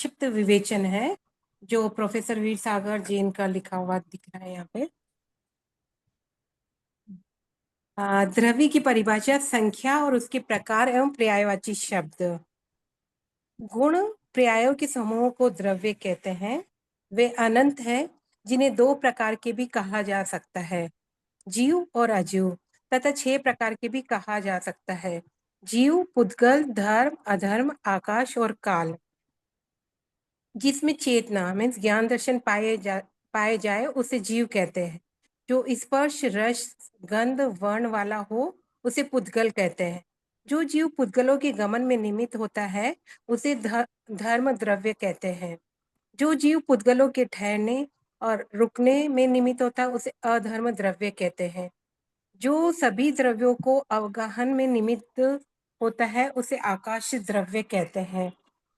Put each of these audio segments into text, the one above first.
संक्षिप्त विवेचन है जो प्रोफेसर वीर सागर जैन का लिखा हुआ दिख रहा है यहाँ पे। द्रव्य की परिभाषा संख्या और उसके प्रकार एवं पर्यायवाची शब्द। गुण पर्यायों के समूह को द्रव्य कहते हैं। वे अनंत है जिन्हें दो प्रकार के भी कहा जा सकता है, जीव और अजीव, तथा 6 प्रकार के भी कहा जा सकता है, जीव, पुद्गल, धर्म, अधर्म, आकाश और काल। जिसमें चेतना मीन्स ज्ञान दर्शन पाए जाए उसे जीव कहते हैं। जो स्पर्श रस गंध वर्ण वाला हो उसे पुद्गल कहते हैं। जो जीव पुद्गलों के गमन में निमित्त होता है उसे धर्म द्रव्य कहते हैं। जो जीव पुद्गलों के ठहरने और रुकने में निमित्त होता है उसे अधर्म द्रव्य कहते हैं। जो सभी द्रव्यों को अवगाहन में निमित्त होता है उसे आकाश द्रव्य कहते हैं।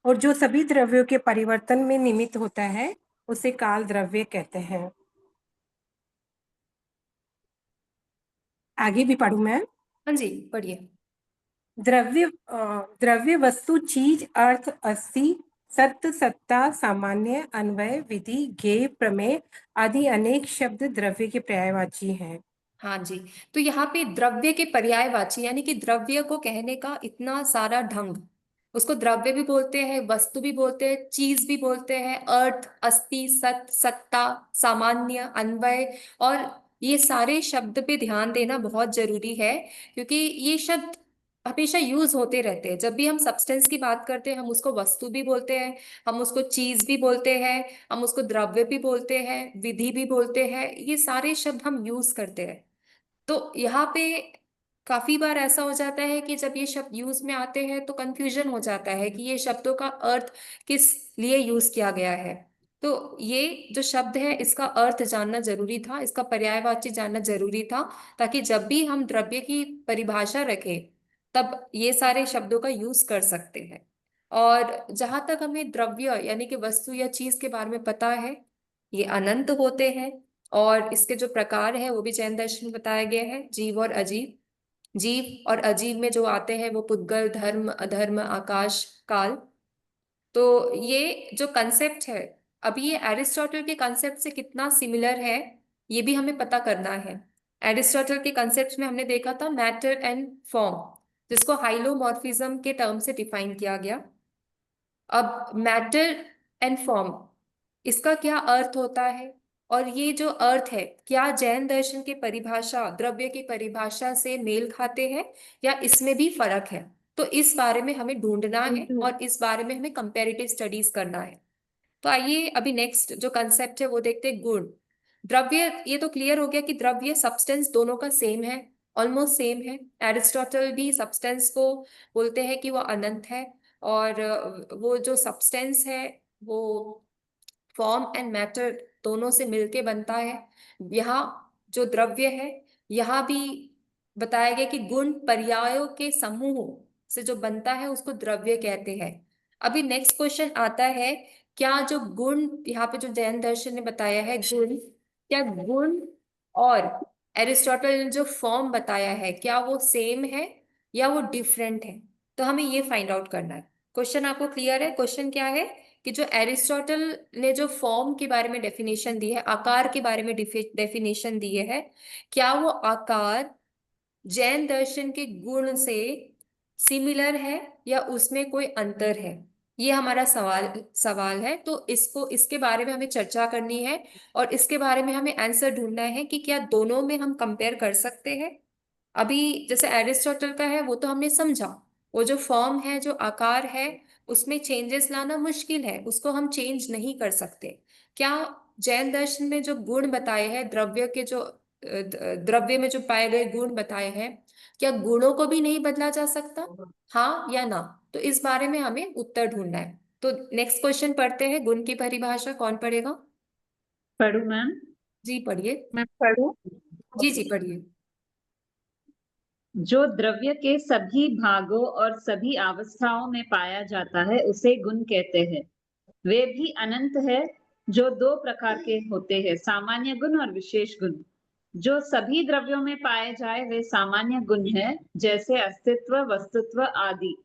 और जो सभी द्रव्यों के परिवर्तन में निमित्त होता है उसे काल द्रव्य कहते हैं। आगे भी पढ़ूं मैं? हाँ जी, पढ़िए। द्रव्य वस्तु चीज अर्थ अस्थि सत्य सत्ता सामान्य अन्वय विधि ज्ञेय प्रमेय आदि अनेक शब्द द्रव्य के पर्यायवाची हैं। हाँ जी, तो यहाँ पे द्रव्य के पर्यायवाची यानी कि द्रव्य को कहने का इतना सारा ढंग। उसको द्रव्य भी बोलते हैं, वस्तु भी बोलते हैं, चीज भी बोलते हैं, अर्थ, अस्थि, सत, सत्ता, सामान्य, अन्वय। और ये सारे शब्द पे ध्यान देना बहुत जरूरी है, क्योंकि ये शब्द हमेशा यूज होते रहते हैं। जब भी हम सब्सटेंस की बात करते हैं हम उसको वस्तु भी बोलते हैं, हम उसको चीज भी बोलते हैं, हम उसको द्रव्य भी बोलते हैं, विधि भी बोलते हैं। ये सारे शब्द हम यूज करते हैं। तो यहाँ पे काफी बार ऐसा हो जाता है कि जब ये शब्द यूज में आते हैं तो कंफ्यूजन हो जाता है कि ये शब्दों का अर्थ किस लिए यूज किया गया है। तो ये जो शब्द है इसका अर्थ जानना जरूरी था, इसका पर्यायवाची जानना जरूरी था, ताकि जब भी हम द्रव्य की परिभाषा रखें तब ये सारे शब्दों का यूज कर सकते हैं। और जहां तक हमें द्रव्य यानी कि वस्तु या चीज के बारे में पता है, ये अनंत होते हैं। और इसके जो प्रकार है वो भी जैन दर्शन में बताया गया है, जीव और अजीव। जीव और अजीव में जो आते हैं वो पुद्गल, धर्म, अधर्म, आकाश, काल। तो ये जो कंसेप्ट है, अभी ये एरिस्टोटल के कंसेप्ट से कितना सिमिलर है ये भी हमें पता करना है। एरिस्टोटल के कंसेप्ट में हमने देखा था मैटर एंड फॉर्म, जिसको हाइलोमॉर्फिज्म के टर्म से डिफाइन किया गया। अब मैटर एंड फॉर्म, इसका क्या अर्थ होता है? और ये जो अर्थ है क्या जैन दर्शन की परिभाषा द्रव्य की परिभाषा से मेल खाते हैं या इसमें भी फर्क है? तो इस बारे में हमें ढूंढना है और इस बारे में हमें कंपैरेटिव स्टडीज करना है। तो आइए अभी नेक्स्ट जो कंसेप्ट है वो देखते हैं, गुण। द्रव्य, ये तो क्लियर हो गया कि द्रव्य सब्सटेंस दोनों का सेम है, ऑलमोस्ट सेम है। एरिस्टोटल भी सब्सटेंस को बोलते हैं कि वो अनंत है। और वो जो सब्सटेंस है वो फॉर्म एंड मैटर दोनों से मिलके बनता है। यहाँ जो द्रव्य है, यहाँ भी बताया गया कि गुण पर्यायों के समूह से जो बनता है उसको द्रव्य कहते हैं। अभी नेक्स्ट क्वेश्चन आता है, क्या जो गुण यहाँ पे जो जैन दर्शन ने बताया है गुण, क्या गुण और एरिस्टोटल ने जो फॉर्म बताया है क्या वो सेम है या वो डिफरेंट है? तो हमें ये फाइंड आउट करना है। क्वेश्चन आपको क्लियर है? क्वेश्चन क्या है कि जो एरिस्टोटल ने जो फॉर्म के बारे में डेफिनेशन दी है, आकार के बारे में डेफिनेशन दी है, क्या वो आकार जैन दर्शन के गुण से सिमिलर है या उसमें कोई अंतर है? ये हमारा सवाल सवाल है। तो इसको इसके बारे में हमें चर्चा करनी है और इसके बारे में हमें आंसर ढूंढना है कि क्या दोनों में हम कंपेयर कर सकते हैं। अभी जैसे एरिस्टोटल का है वो तो हमने समझा, वो जो फॉर्म है जो आकार है उसमें चेंजेस लाना मुश्किल है, उसको हम चेंज नहीं कर सकते। क्या जैन दर्शन में जो गुण बताए हैं द्रव्य के, जो द्रव्य में जो पाए गए गुण बताए हैं, क्या गुणों को भी नहीं बदला जा सकता? हाँ या ना? तो इस बारे में हमें उत्तर ढूंढना है। तो नेक्स्ट क्वेश्चन पढ़ते हैं, गुण की परिभाषा कौन पढ़ेगा? पढ़ू मैम? जी पढ़िए। मैं पढ़ू? जी जी पढ़िए। जो द्रव्य के सभी भागों और सभी अवस्थाओं में पाया जाता है उसे गुण कहते हैं। वे भी अनंत है, जो दो प्रकार के होते हैं, सामान्य गुण और विशेष गुण। जो सभी द्रव्यों में पाए जाए वे सामान्य गुण है, जैसे अस्तित्व, वस्तुत्व आदि।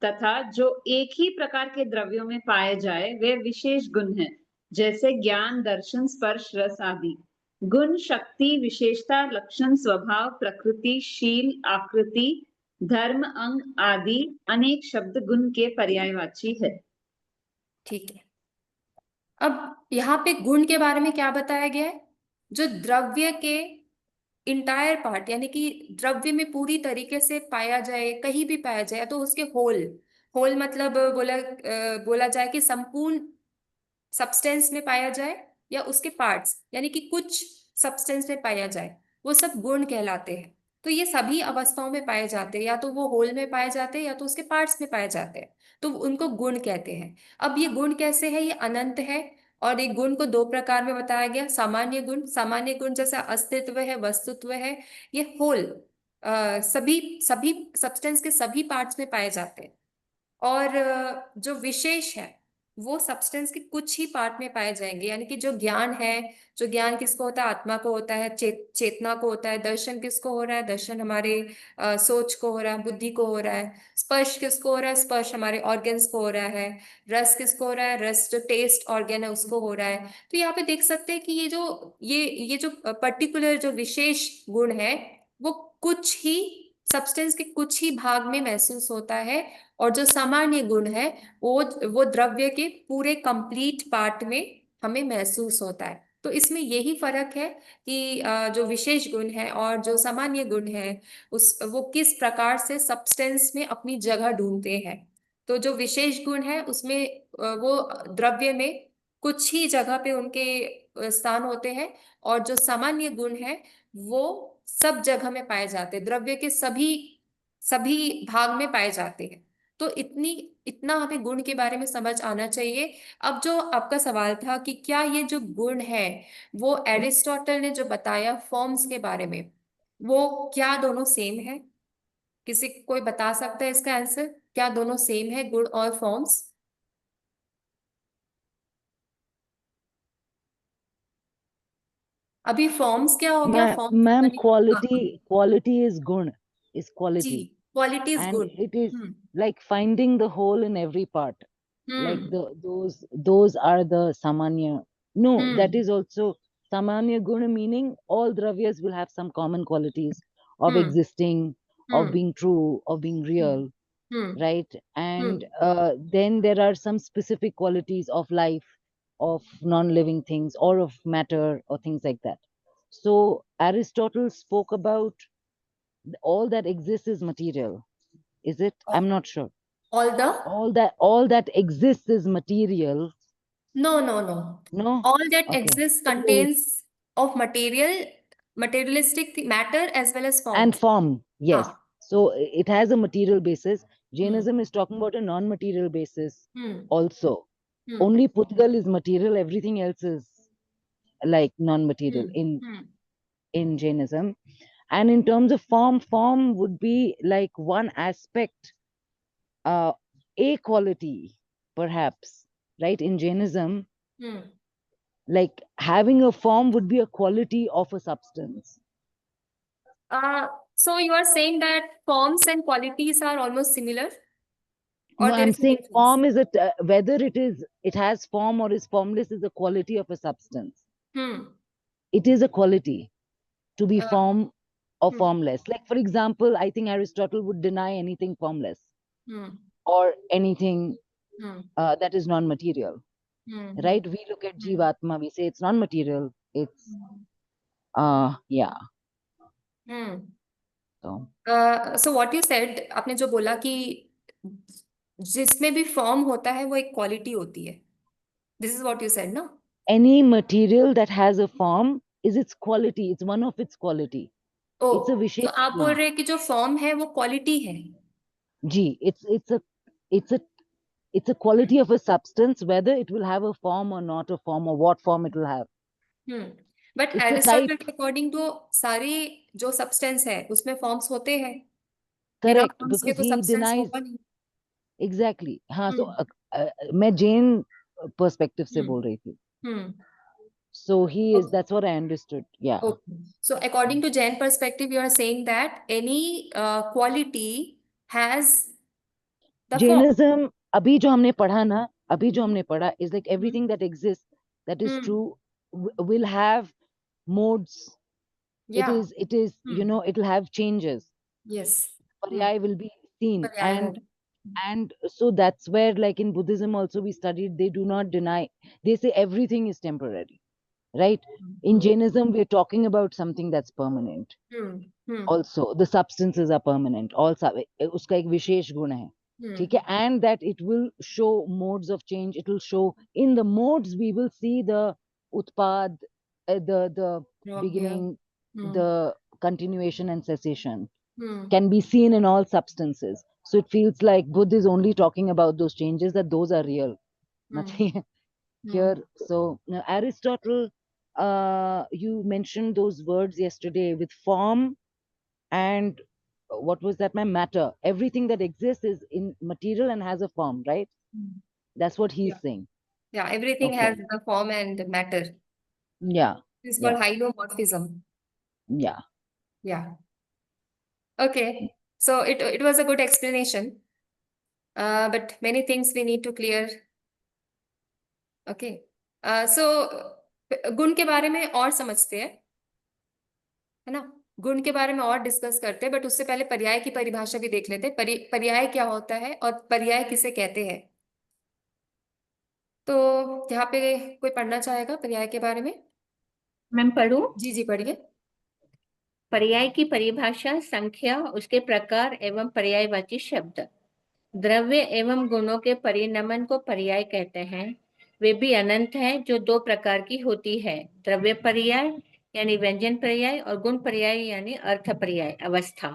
तथा जो एक ही प्रकार के द्रव्यों में पाए जाए वे विशेष गुण हैं, जैसे ज्ञान, दर्शन, स्पर्श, रस आदि। गुण, शक्ति, विशेषता, लक्षण, स्वभाव, प्रकृति, शील, आकृति, धर्म, अंग आदि अनेक शब्द गुण के पर्यायवाची है। ठीक है। अब यहाँ पे गुण के बारे में क्या बताया गया है? जो द्रव्य के इंटायर पार्ट, यानी कि द्रव्य में पूरी तरीके से पाया जाए, कहीं भी पाया जाए, तो उसके होल, होल मतलब बोला जाए कि संपूर्ण सब्सटेंस में पाया जाए, या उसके पार्ट्स यानी कि कुछ सब्सटेंस में पाया जाए, वो सब गुण कहलाते हैं। तो ये सभी अवस्थाओं में पाए जाते हैं, या तो वो होल में पाए जाते हैं या तो उसके पार्ट्स में पाए जाते हैं, तो उनको गुण कहते हैं। अब ये गुण कैसे है? ये अनंत है, और एक गुण को दो प्रकार में बताया गया। सामान्य गुण, सामान्य गुण जैसा अस्तित्व है, वस्तुत्व है, ये होल सभी सभी सब्सटेंस के सभी पार्ट्स में पाए जाते हैं। और जो विशेष है वो सब्सटेंस के कुछ ही पार्ट में पाए जाएंगे, यानी कि जो ज्ञान है, जो ज्ञान किसको होता है? आत्मा को होता है, चेतना को होता है। दर्शन किसको हो रहा है? दर्शन हमारे सोच को हो रहा है, बुद्धि को हो रहा है। स्पर्श किसको हो रहा है? स्पर्श हमारे ऑर्गन्स को हो रहा है। रस किसको हो रहा है? रस जो टेस्ट ऑर्गन है उसको हो रहा है। तो यहाँ पे देख सकते हैं कि ये जो पर्टिकुलर जो विशेष गुण है वो कुछ ही सब्सटेंस के कुछ ही भाग में महसूस होता है, और जो सामान्य गुण है वो द्रव्य के पूरे कंप्लीट पार्ट में हमें महसूस होता है। तो इसमें यही फर्क है कि जो विशेष गुण है और जो सामान्य गुण है वो किस प्रकार से सब्सटेंस में अपनी जगह ढूंढते हैं। तो जो विशेष गुण है उसमें वो द्रव्य में कुछ ही जगह पे उनके स्थान होते हैं, और जो सामान्य गुण है वो सब जगह में पाए जाते हैं, द्रव्य के सभी सभी भाग में पाए जाते हैं। तो इतना हमें गुण के बारे में समझ आना चाहिए। अब जो आपका सवाल था कि क्या ये जो गुण है वो एरिस्टोटल ने जो बताया फॉर्म्स के बारे में, वो क्या दोनों सेम है? किसी कोई बता सकता है इसका आंसर? क्या दोनों सेम है, गुण और फॉर्म्स? अभी फॉर्म्स क्या हो गया? फॉर्म्स Ma'am, हाँ, quality is gun, is जी, quality, quality is and good. it is hmm like finding the whole in every part. Like hmm those are the samanya. No, that hmm is also samanya guna, meaning all dravyas will have some common qualities of hmm existing, of hmm being true, of being real, hmm right? And hmm then there are some specific qualities of life, of non-living things, or of matter, or things like that. So Aristotle spoke about all that exists is material. Is it? I'm not sure. All the All that exists is material. No, no, no. No? All that Okay. exists contains of materialistic matter as well as And forms. form, yes. हाँ. So it has a material basis. Hmm. Jainism is talking about a non-material basis Hmm. also. Hmm. Only Pudgal is material, everything else is like non-material Hmm. Hmm. in Jainism. And in terms of form would be like one aspect, a quality, perhaps, right? In Jainism, Hmm. like having a form would be a quality of a substance. So you are saying that forms and qualities are almost similar, or No, there I'm is a saying difference? form is whether it has form or is formless is a quality of a substance. Hmm. It is a quality to be Uh, form or hmm. formless. Like, for example, I think Aristotle would deny anything formless Hmm. or anything Hmm. that is non-material, Hmm. right? We look at Hmm. Jivatma, we say it's non-material. It's yeah. Hmm. So So what you said, आपने जो बोला कि जिसमें भी form होता है वो एक क्वालिटी होती है. This is what you said, no? any material that has a form is its quality. It's one of its quality. It's a तो विशेष आप बोल गुण. रहे हैं कि जो फॉर्म है वो क्वालिटी है. G. It's a quality of a substance, whether it will have a form or not a form, or what form it will have. But It's a Aristotle type. के अकॉर्डिंग तो सारे जो substance है उसमें forms होते हैं. बिना Correct, forms के because तो he सब्सटेंस denies होगा नहीं. exactly. हाँ, so हम्म मैं जैन perspective से हम्म बोल रही थी. हम्म So that's what I understood. Yeah. Okay. So according to Jain perspective, you are saying that any quality has The form. Jainism, अभी जो हमने पढ़ा ना, अभी जो हमने पढ़ा is like everything that exists that is Hmm. true will have modes. Yeah. It is you Hmm. know it'll have changes. Yes. Paryay will be seen, Paryaya. and so that's where, like in Buddhism also we studied, they do not deny, they say everything is temporary, right? In Jainism we're talking about something that's permanent. Hmm. Hmm. Also the substances are permanent, उसका एक विशेष गुण है, ठीक है? And that it will show modes of change, it will show in the modes we will see the utpad, the Yeah. beginning, Hmm. the continuation and cessation Hmm. can be seen in all substances. So it feels like Buddha is only talking about those changes, that those are real. Nothing Hmm. here. So now, Aristotle, you mentioned those words yesterday with form and what was that, my matter. Everything that exists is in material and has a form, right? Hmm. That's what he's Yeah. saying. Yeah. Everything Okay. has the form and matter. Yeah. It's Yeah. called hylomorphism. Yeah. Yeah. Okay. So it was a good explanation. But many things we need to clear. Okay. So गुण के बारे में और समझते हैं, है ना? गुण के बारे में और डिस्कस करते हैं, बट उससे पहले पर्याय की परिभाषा भी देख लेते हैं। पर्याय क्या होता है और पर्याय किसे कहते हैं। तो यहाँ पे कोई पढ़ना चाहेगा पर्याय के बारे में? मैं पढ़ूं? जी जी पढ़िए। पर्याय की परिभाषा: संख्या, उसके प्रकार एवं पर्यायवाची शब्द। द्रव्य एवं गुणों के परिणमन को पर्याय कहते हैं। वे भी अनंत हैं, जो दो प्रकार की होती है: द्रव्य पर्याय यानी व्यंजन पर्याय और गुण पर्याय यानी अर्थ पर्याय। अवस्था: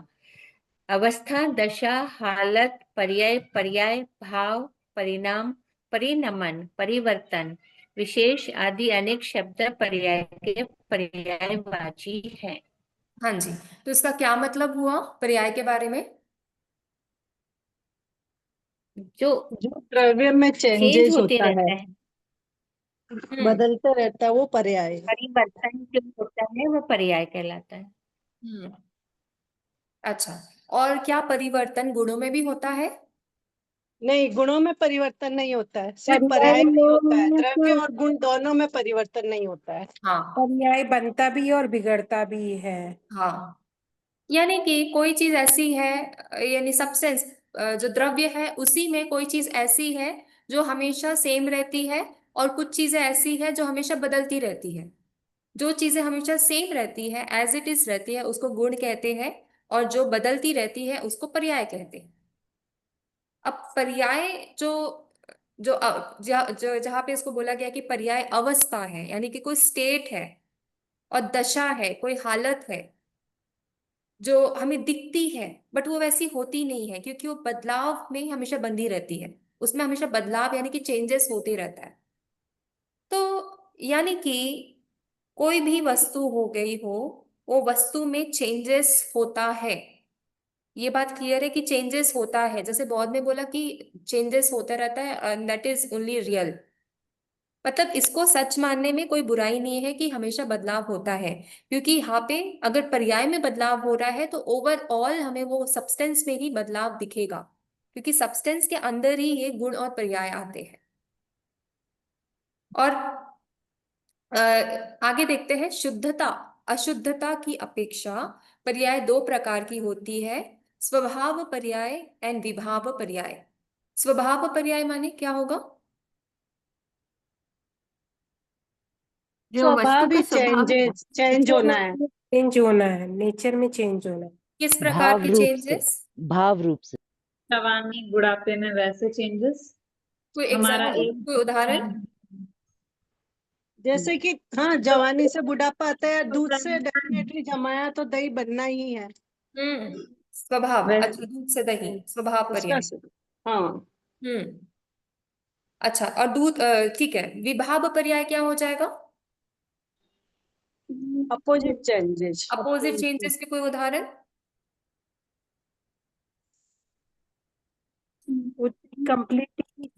अवस्था, दशा, हालत, पर्याय, पर्याय, भाव, परिणाम, परिणमन, परिवर्तन, विशेष आदि अनेक शब्द पर्याय के पर्यायवाची हैं। हाँ जी, तो इसका क्या मतलब हुआ पर्याय के बारे में? जो द्रव्य में चेंज चेंजेस होते होता है, रहता है, बदलते रहता है, वो पर्याय है। परिवर्तन जो होता है वो पर्याय कहलाता है। हम्म। अच्छा, और क्या परिवर्तन गुणों में भी होता है? नहीं, गुणों में परिवर्तन नहीं होता है, सिर्फ पर्याय में ही होता है। द्रव्य और गुण दोनों में परिवर्तन नहीं होता है। हाँ पर्याय बनता भी और बिगड़ता भी है। हाँ, यानी कि कोई चीज ऐसी है, यानी सब्सटेंस जो द्रव्य है उसी में कोई चीज ऐसी है जो हमेशा सेम रहती है, और कुछ चीजें ऐसी है जो हमेशा बदलती रहती है। जो चीजें हमेशा सेम रहती है, एज इट इज रहती है, उसको गुण कहते हैं, और जो बदलती रहती है उसको पर्याय कहते हैं। अब पर्याय जो जो जहां पे इसको बोला गया कि पर्याय अवस्था है, यानी कि कोई स्टेट है, और दशा है, कोई हालत है जो हमें दिखती है, बट वो वैसी होती नहीं है, क्योंकि वो बदलाव में हमेशा बंधी रहती है, उसमें हमेशा बदलाव यानी कि चेंजेस होते रहता है। तो यानी कि कोई भी वस्तु हो गई हो, वो वस्तु में चेंजेस होता है। ये बात क्लियर है कि चेंजेस होता है, जैसे बौद्ध में बोला कि चेंजेस होता रहता है, दैट इज ओनली रियल। मतलब इसको सच मानने में कोई बुराई नहीं है कि हमेशा बदलाव होता है, क्योंकि यहाँ पे अगर पर्याय में बदलाव हो रहा है तो ओवरऑल हमें वो सब्सटेंस में ही बदलाव दिखेगा, क्योंकि सब्सटेंस के अंदर ही ये गुण और पर्याय आते हैं। और आगे देखते हैं, शुद्धता अशुद्धता की अपेक्षा पर्याय दो प्रकार की होती है: स्वभाव पर्याय एंड विभाव पर्याय। स्वभाव पर्याय माने क्या होगा? जो वस्तु स्वभाव का ही स्वभाव चेंज होना है। चेंज होना है, नेचर में चेंज होना है। किस प्रकार भाव के रूप से, चेंजेस? भाव रूप से। जवानी बुढ़ापे में वैसे चेंजेस। कोई हमारा एग्जाम्पल, एक कोई उदाहरण? जैसे कि हाँ, जवानी से बुढ़ापा आता है, दूध से डेफिनेटली जमाया तो दही बनना ही है। स्वभाव, वैसे अच्छा, दूध से दही, स्वभाव उसका पर्याय। हाँ, हम्म। अच्छा, और दूध, ठीक है, विभाव पर्याय क्या हो जाएगा? Opposite changes. अपोजिट चेंजेस के कोई उदाहरण? कंप्लीटली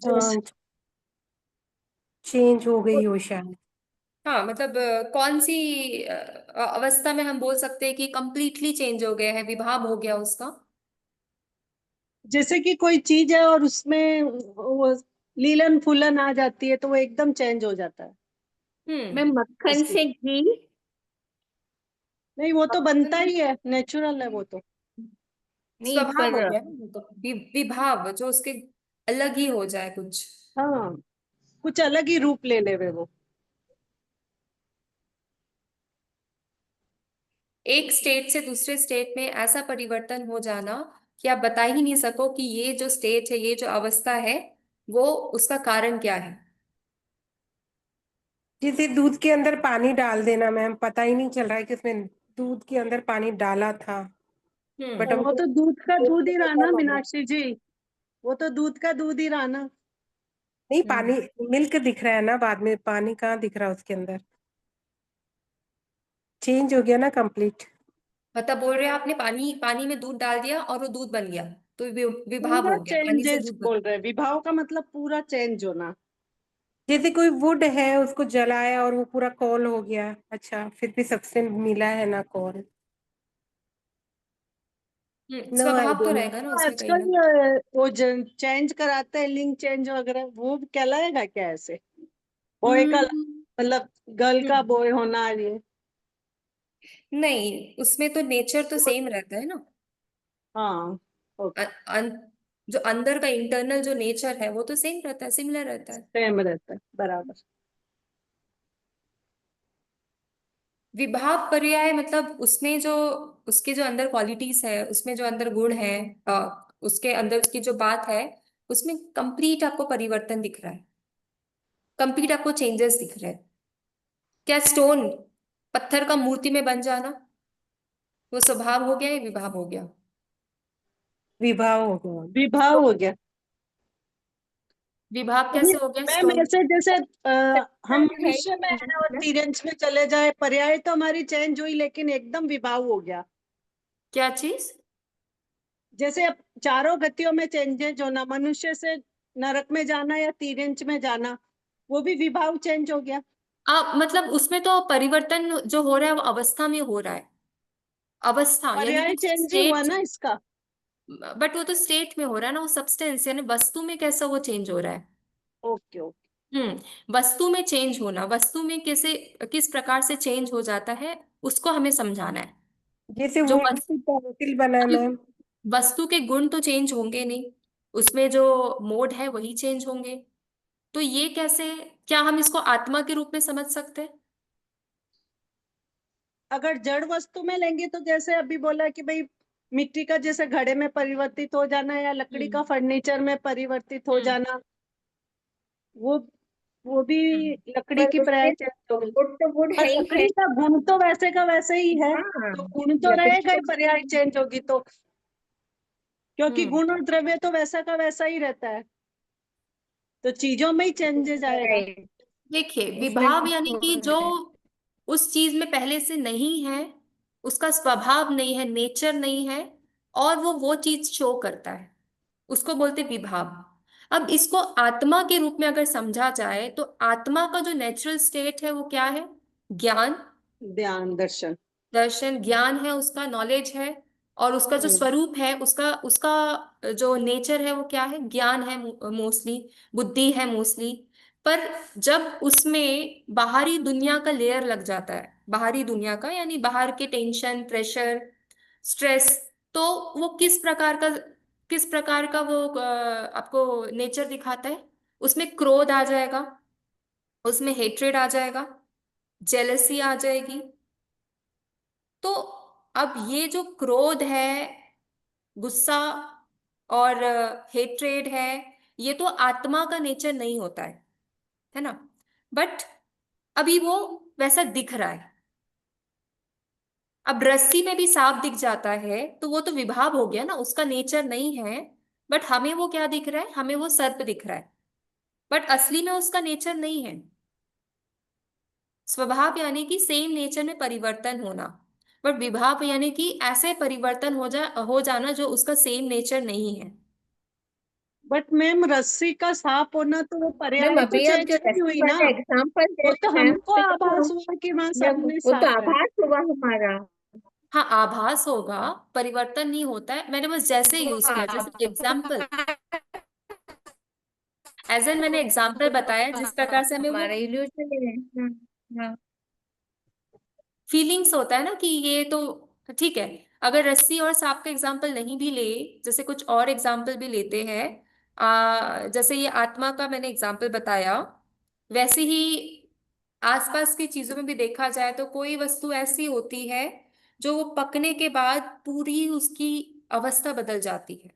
चेंज हो गई हो शायद। हाँ, मतलब कौन सी अवस्था में हम बोल सकते हैं कि कंप्लीटली चेंज हो गया है, विभाव हो गया उसका? जैसे कि कोई चीज है और उसमें वो लीलन फूलन आ जाती है तो वो एकदम चेंज हो जाता है। मैं मक्खन उसकी से घी, नहीं, वो तो बनता ही है, नेचुरल है वो तो। नहीं स्वभाव हो पर गया ना, वो तो विभाव जो उसके अलग ही हो जाए कुछ। हाँ, कुछ अलग ही रूप ले लेवे वो। एक स्टेट से दूसरे स्टेट में ऐसा परिवर्तन हो जाना कि आप बता ही नहीं सको कि ये जो स्टेट है, ये जो अवस्था है, वो उसका कारण क्या है। जैसे दूध के अंदर पानी डाल देना मैम, पता ही नहीं चल रहा है कि उसमें दूध के अंदर पानी डाला था, बट वो हमको तो दूध का दूध ही रहा पता ना लगा। मीनाक्षी जी, वो तो दूध का दूध ही रहा ना। नहीं, पानी मिल्क दिख रहा है ना, बाद में पानी कहाँ दिख रहा है उसके अंदर, चेंज हो गया ना कंप्लीट। मतलब बोल रहे हैं आपने पानी पानी में दूध डाल दिया और वो दूध बन गया, तो विभाव पूरा हो गया, पानी से चेंजेस दूध बन। बोल रहे हैं, विभाव का मतलब पूरा चेंज होना। जैसे कोई वुड है, उसको जलाया और वो पूरा कॉल हो गया, अच्छा फिर भी सब्सटेंस मिला है ना कॉल। नो स्वभाव तो आइडिया मैम। रहेगा ना तो उसमें कहीं आजकल ना। वो चेंज कराते हैं, लिंग चेंज वगैरह, वो कहलाएगा क्या ऐसे? बॉय का हम्म, मतलब गर्ल का हम्म, बॉय होना, ये नहीं, उसमें तो नेचर तो सेम रहता है ना। हाँ, अ, ओके, अन, जो अंदर का इंटरनल जो नेचर है वो तो सेम रहता है, सिमिलर रहता है। सेम रहता है, बराबर। विभाव पर्याय मतलब उसमें जो उसके जो अंदर क्वालिटीज है, उसमें जो अंदर गुण है, उसके अंदर की जो बात है, उसमें कंप्लीट आपको परिवर्तन दिख रहा है, कंप्लीट आपको चेंजेस दिख रहे हैं। क्या स्टोन पत्थर का मूर्ति में बन जाना वो स्वभाव हो गया या विभाव हो गया? विवाह हो गया। विभाव हो गया। विभाव अभी कैसे हो गया मैम स्टोन? ऐसे जैसे हम है मनुष्य में है और तिरंज में चले जाए, पर्याय तो हमारी चेंज हुई लेकिन एकदम विभाव हो गया। क्या चीज? जैसे अब चारों गतियों में चेंजेस होना, मनुष्य से नरक में जाना या तिरंज में जाना, वो भी विभाव चेंज हो गया। मतलब उसमें तो परिवर्तन जो हो रहा है वो अवस्था में हो रहा है, अवस्था यानी पर्याय कि चेंज हुआ स्टेट। ना इसका। बट वो तो स्टेट में हो रहा है ना, वो सब्सटेंस यानी वस्तु में कैसा वो चेंज हो रहा है। Okay okay. वस्तु में चेंज होना, वस्तु में कैसे, किस प्रकार से चेंज हो जाता है, उसको हमें समझाना है। जैसे जो वुड वस्तु, से पेंसिल बना है मैम। वस्तु के गुण तो चेंज होंगे नहीं, उसमें जो मोड है वही चेंज होंगे। तो ये कैसे, क्या हम इसको आत्मा के रूप में समझ सकते हैं? अगर जड़ वस्तु में लेंगे तो जैसे अभी बोला कि भाई मिट्टी का जैसे घड़े में परिवर्तित हो जाना या लकड़ी का हम्म, फर्नीचर में परिवर्तित हो हम्म, जाना, वो वो भी हम्म, लकड़ी पर की उसमें प्राय चेंज हो गई। वुड तो वुड पर है ही है। लकड़ी का गुण तो वैसे का वैसे ही है, हाँ, तो गुण तो लकड़ी रहेगा ही, तो पर्याय चेंज होगी तो, क्योंकि हम्म। गुण और द्रव्य तो वैसा का वैसा ही रहता है, तो चीजों में ही चेंजेस आएगा। राइट, देखिए, उसमें विभाव कुछ यानी कि जो है। उस चीज में पहले से नहीं है, उसका स्वभाव नहीं है, नेचर नहीं है, और वो चीज शो करता है, उसको बोलते विभाव। अब इसको आत्मा के रूप में अगर समझा जाए तो आत्मा का जो नेचुरल स्टेट है वो क्या है? ज्ञान, ध्यान दर्शन। दर्शन, ज्ञान है, उसका नॉलेज है। और उसका जो हम्म। स्वरूप है, उसका उसका जो नेचर है वो क्या है? ज्ञान है मोस्टली, बुद्धि है मोस्टली। पर जब उसमें बाहरी दुनिया का लेयर लग जाता है, बाहरी दुनिया का यानी बाहर के टेंशन, प्रेशर, स्ट्रेस, तो वो किस प्रकार का वो आपको नेचर दिखाता है? उसमें क्रोध आ जाएगा, उसमें हेट्रेड आ जाएगा, जेलसी आ जाएगी। तो अब ये जो क्रोध है, गुस्सा और हेट्रेड है, ये तो आत्मा का नेचर नहीं होता है ना? बट अभी वो वैसा दिख रहा है। अब रस्सी में भी सांप दिख जाता है तो वो तो विभाव हो गया ना, उसका नेचर नहीं है। बट हमें वो क्या दिख रहा है? हमें वो सर्प दिख रहा है, बट असली में उसका नेचर नहीं है। स्वभाव यानी कि सेम नेचर में परिवर्तन होना, बट विभाव यानी कि ऐसे परिवर्तन हो जाना जो उसका सेम नेचर नहीं है। बट मैम रस्सी का सांप होना तो वो मैम पर्याय तो अभी आप जो चेंज नहीं रस्सी हुई ना, वाला एग्जाम्पल दे वो तो रहे हैं मैम, हमको आभास हुआ कि वहां जब सामने वो तो सांप है। आभास हुआ हमारा, हाँ, आभास होगा, परिवर्तन नहीं होता है। मैंने बस जैसे यूज किया, जैसे एग्जाम्पल, एज एन मैंने एग्जाम्पल बताया जिस प्रकार से हमें वो हमारा इल्यूजन है। हाँ। फीलिंग्स होता है ना कि ये तो ठीक है। अगर रस्सी और सांप का एग्जाम्पल नहीं भी ले, जैसे कुछ और एग्जाम्पल भी लेते हैं, जैसे ये आत्मा का मैंने एग्जाम्पल बताया, वैसे ही आसपास की चीजों में भी देखा जाए तो कोई वस्तु ऐसी होती है जो वो पकने के बाद पूरी उसकी अवस्था बदल जाती है।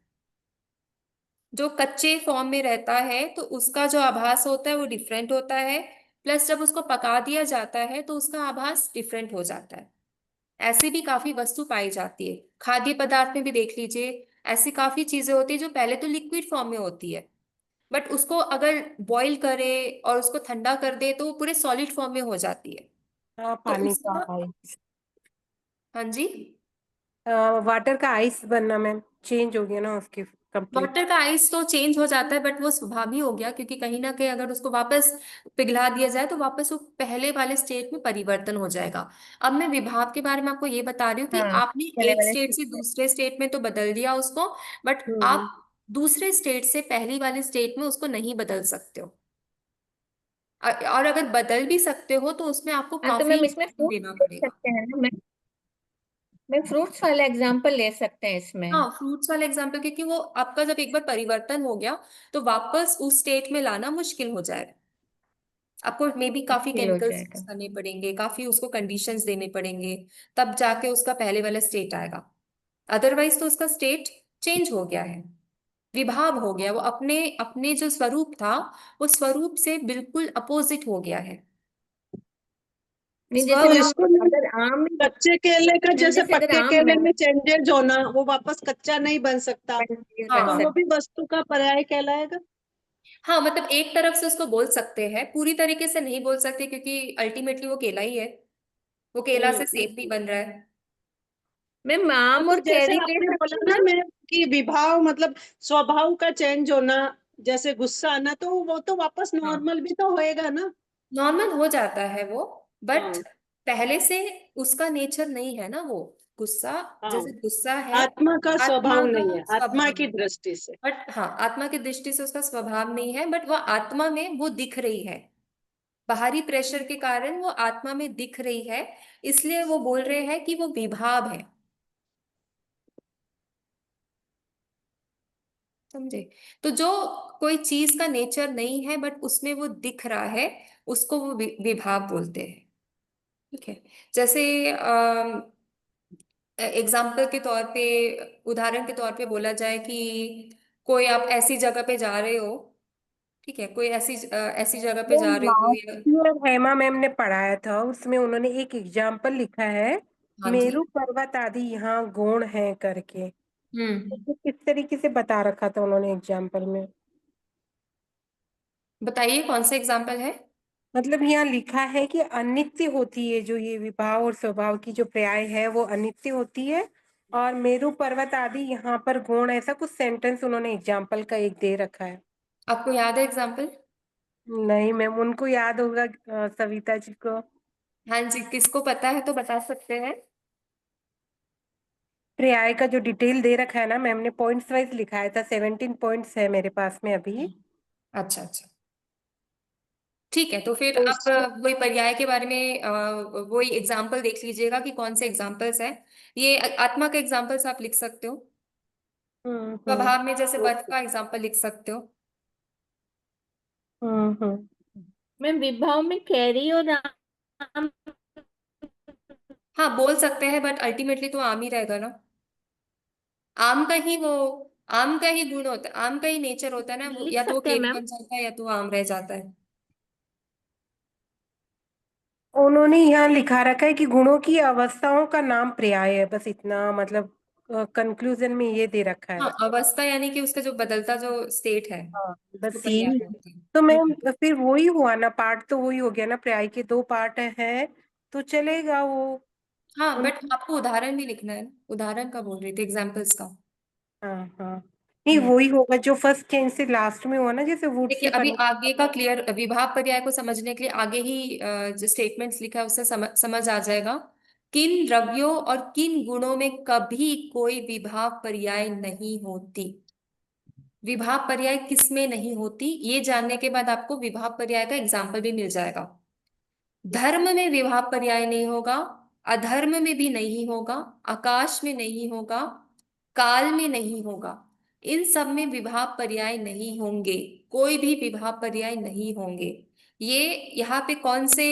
जो कच्चे फॉर्म में रहता है तो उसका जो आभास होता है वो डिफरेंट होता है, प्लस जब उसको पका दिया जाता है तो उसका आभास डिफरेंट हो जाता है। ऐसी भी काफी वस्तु पाई जाती है, खाद्य पदार्थ में भी देख लीजिए। ऐसी काफी चीजें होती है जो पहले तो लिक्विड फॉर्म में होती है, बट उसको अगर बॉईल करे और उसको ठंडा कर दे तो वो पूरे सॉलिड फॉर्म में हो जाती है। हाँ, तो पानी का उसका, आइस, हाँ जी, वाटर का आइस बनना मैम चेंज हो गया ना उसकी कंप्लीट। वाटर का आइस तो चेंज हो जाता है, बट वो स्वभावी हो गया, क्योंकि कहीं ना कहीं अगर उसको वापस पिघला दिया जाए तो वापस वो पहले वाले स्टेट में परिवर्तन हो जाएगा। अब मैं विभाव के बारे में आपको ये बता रही हूँ कि हाँ, आपने पहले एक वाले स्टेट से स्टेट दूसरे स्टेट में तो बदल दिया उसको, बट हम्म। आप दूसरे स्टेट से पहली वाले स्टेट में उसको नहीं बदल सकते हो। और अगर बदल भी सकते हो तो उसमें आपको हाँ, तो काफी मैम इसमें time फ्रूट देना ले पड़ेगा। सकते हैं ना मैं फ्रूट्स वाला एग्जांपल ले सकते हैं इसमें। हाँ, फ्रूट्स वाला एग्जाम्पल, क्योंकि वो आपका जब एक बार परिवर्तन हो गया तो वापस उस स्टेट में लाना मुश्किल हो जाएगा। आपको मे बी काफी मुश्किल हो केमिकल्स जाएगा। करने पड़ेंगे, काफी उसको कंडीशंस देने पड़ेंगे, तब जाके उसका पहले वाला स्टेट आएगा। अदरवाइज तो उसका स्टेट चेंज हो गया है, विभाव हो गया, वो अपने अपने जो स्वरूप था वो स्वरूप से बिल्कुल अपोजिट हो गया है। नहीं, जैसे तो स्वभाव, इसको मैम अगर आम कच्चे केले का, मैम जैसे जैसे अगर पक्के आम केले मैम में चेंजेस होना, वो वापस कच्चा नहीं बन सकता, हाँ, तो वो भी वस्तु का पर्याय कहलाएगा। हाँ, मतलब एक तरफ से उसको बोल सकते हैं, पूरी तरीके से नहीं बोल सकते, क्योंकि अल्टीमेटली वो केला ही है, वो केला से हम्म। सेब नहीं बन रहा है। मैम आम तो और जैसे कैरी ले आपने सकते बोला हैं ना मैम। मैम कि विभाव मतलब स्वभाव का चेंज होना, जैसे गुस्सा आना, तो वो तो वापस हाँ, नॉर्मल भी तो होएगा ना। नॉर्मल हो जाता है वो, बट हाँ। पहले से उसका नेचर नहीं है ना वो गुस्सा। हाँ, जैसे गुस्सा है, आत्मा का आत्मा स्वभाव का नहीं है, आत्मा स्वभाव की है, दृष्टि से। बट हाँ, आत्मा की दृष्टि से उसका स्वभाव नहीं है, बट वह आत्मा में वो दिख रही है। बाहरी प्रेशर के कारण वो आत्मा में दिख रही है, इसलिए वो बोल रहे हैं कि वो विभाव है। समझे? तो जो कोई चीज का नेचर नहीं है बट उसमें वो दिख रहा है, उसको वो विभाव बोलते हैं। ठीक है। जैसे एग्जाम्पल के तौर पे, उदाहरण के तौर पे बोला जाए कि कोई आप ऐसी जगह पे जा रहे हो, ठीक है, कोई ऐसी जगह पे वो जा रहे हो या, लास्ट ईयर हेमा मैम ने पढ़ाया था, उसमें उन्होंने एक एग्जाम्पल लिखा है, हाँ जी, मेरू पर्वत आदि यहाँ गौण है करके। तो हम्म, वो किस तरीके से बता रखा था उन्होंने एग्जाम्पल में? बताइए कौन सा एग्जाम्पल है। मतलब यहाँ लिखा है कि अनित्य होती है, जो ये विभाव और स्वभाव की जो पर्याय है वो अनित्य होती है, और मेरू पर्वत आदि यहाँ पर गौण, ऐसा कुछ सेंटेंस उन्होंने एग्जाम्पल का एक दे रखा है। आपको याद है एग्जाम्पल? नहीं मैम, उनको याद होगा, सविता जी को। हाँ जी, किसको पता है तो बता सकते हैं। पर्याय का जो डिटेल दे रखा है ना मैम ने, पॉइंट्स वाइज लिखा था, 17 पॉइंट्स है मेरे पास में अभी। अच्छा अच्छा, ठीक है, तो फिर तो आप उसमें वही पर्याय के बारे में वही एग्जाम्पल देख लीजिएगा कि कौन से एग्जाम्पल्स हैं। ये आत्मा के एग्जाम्पल्स आप लिख सकते हो, स्वभाव में जैसे बर्फ ओके। का एग्जाम्पल लिख सकते हो। हम्म। मैम विभाव में कैरी और आम हाँ, बोल सकते हैं, बट अल्टीमेटली तो आम ही रहेगा ना। आम का ही वो, आम का ही गुण होता है, आम का ही नेचर होता है ना वो, लिख या तो वो सकते हैं केला मैम। बन जाता है या तो वो आम रह जाता है। उन्होंने यहाँ लिखा रखा है कि गुणों की अवस्थाओं का नाम पर्याय है, बस इतना, मतलब कंक्लूजन में ये दे रखा है। हाँ, अवस्था यानी कि उसका जो बदलता जो स्टेट है, हाँ, उसको बस पर्याय यही है। बोलते हैं। तो मैम हम्म। फिर वही हुआ ना, पार्ट तो वही हो गया ना, पर्याय के दो पार्ट हैं, तो चलेगा वो हाँ, बट उनकी। आपको उदाहरण भी लिखना है ना, उदाहरण का बोल रही थी, एग्जाम्पल्स का। हाँ हाँ, नहीं हम्म। वही होगा जो फर्स्ट चेंज से लास्ट में हुआ ना, जैसे वुड देखिए, से अभी फर्नीचर। आगे का क्लियर, विभाव पर्याय को समझने के लिए आगे ही जो स्टेटमेंट्स लिखा है उससे समझ आ जाएगा किन द्रव्यों और किन गुणों में कभी कोई विभाव पर्याय नहीं होती? विभाव पर्याय किस में नहीं होती, ये जानने के बाद आपको विभाव पर्याय का एग्जाम्पल भी मिल जाएगा। धर्म में विभाव पर्याय नहीं होगा, अधर्म में भी नहीं होगा, आकाश में नहीं होगा, काल में नहीं होगा। इन सब में विभाव पर्याय नहीं होंगे, कोई भी विभाव पर्याय नहीं होंगे। ये यहाँ पे कौन से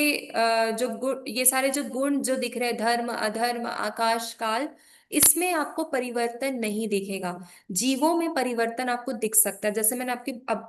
जो गुण, ये सारे जो गुण जो दिख रहे हैं, धर्म, अधर्म, आकाश, काल, इसमें आपको परिवर्तन नहीं दिखेगा। जीवों में परिवर्तन आपको दिख सकता है। जैसे मैंने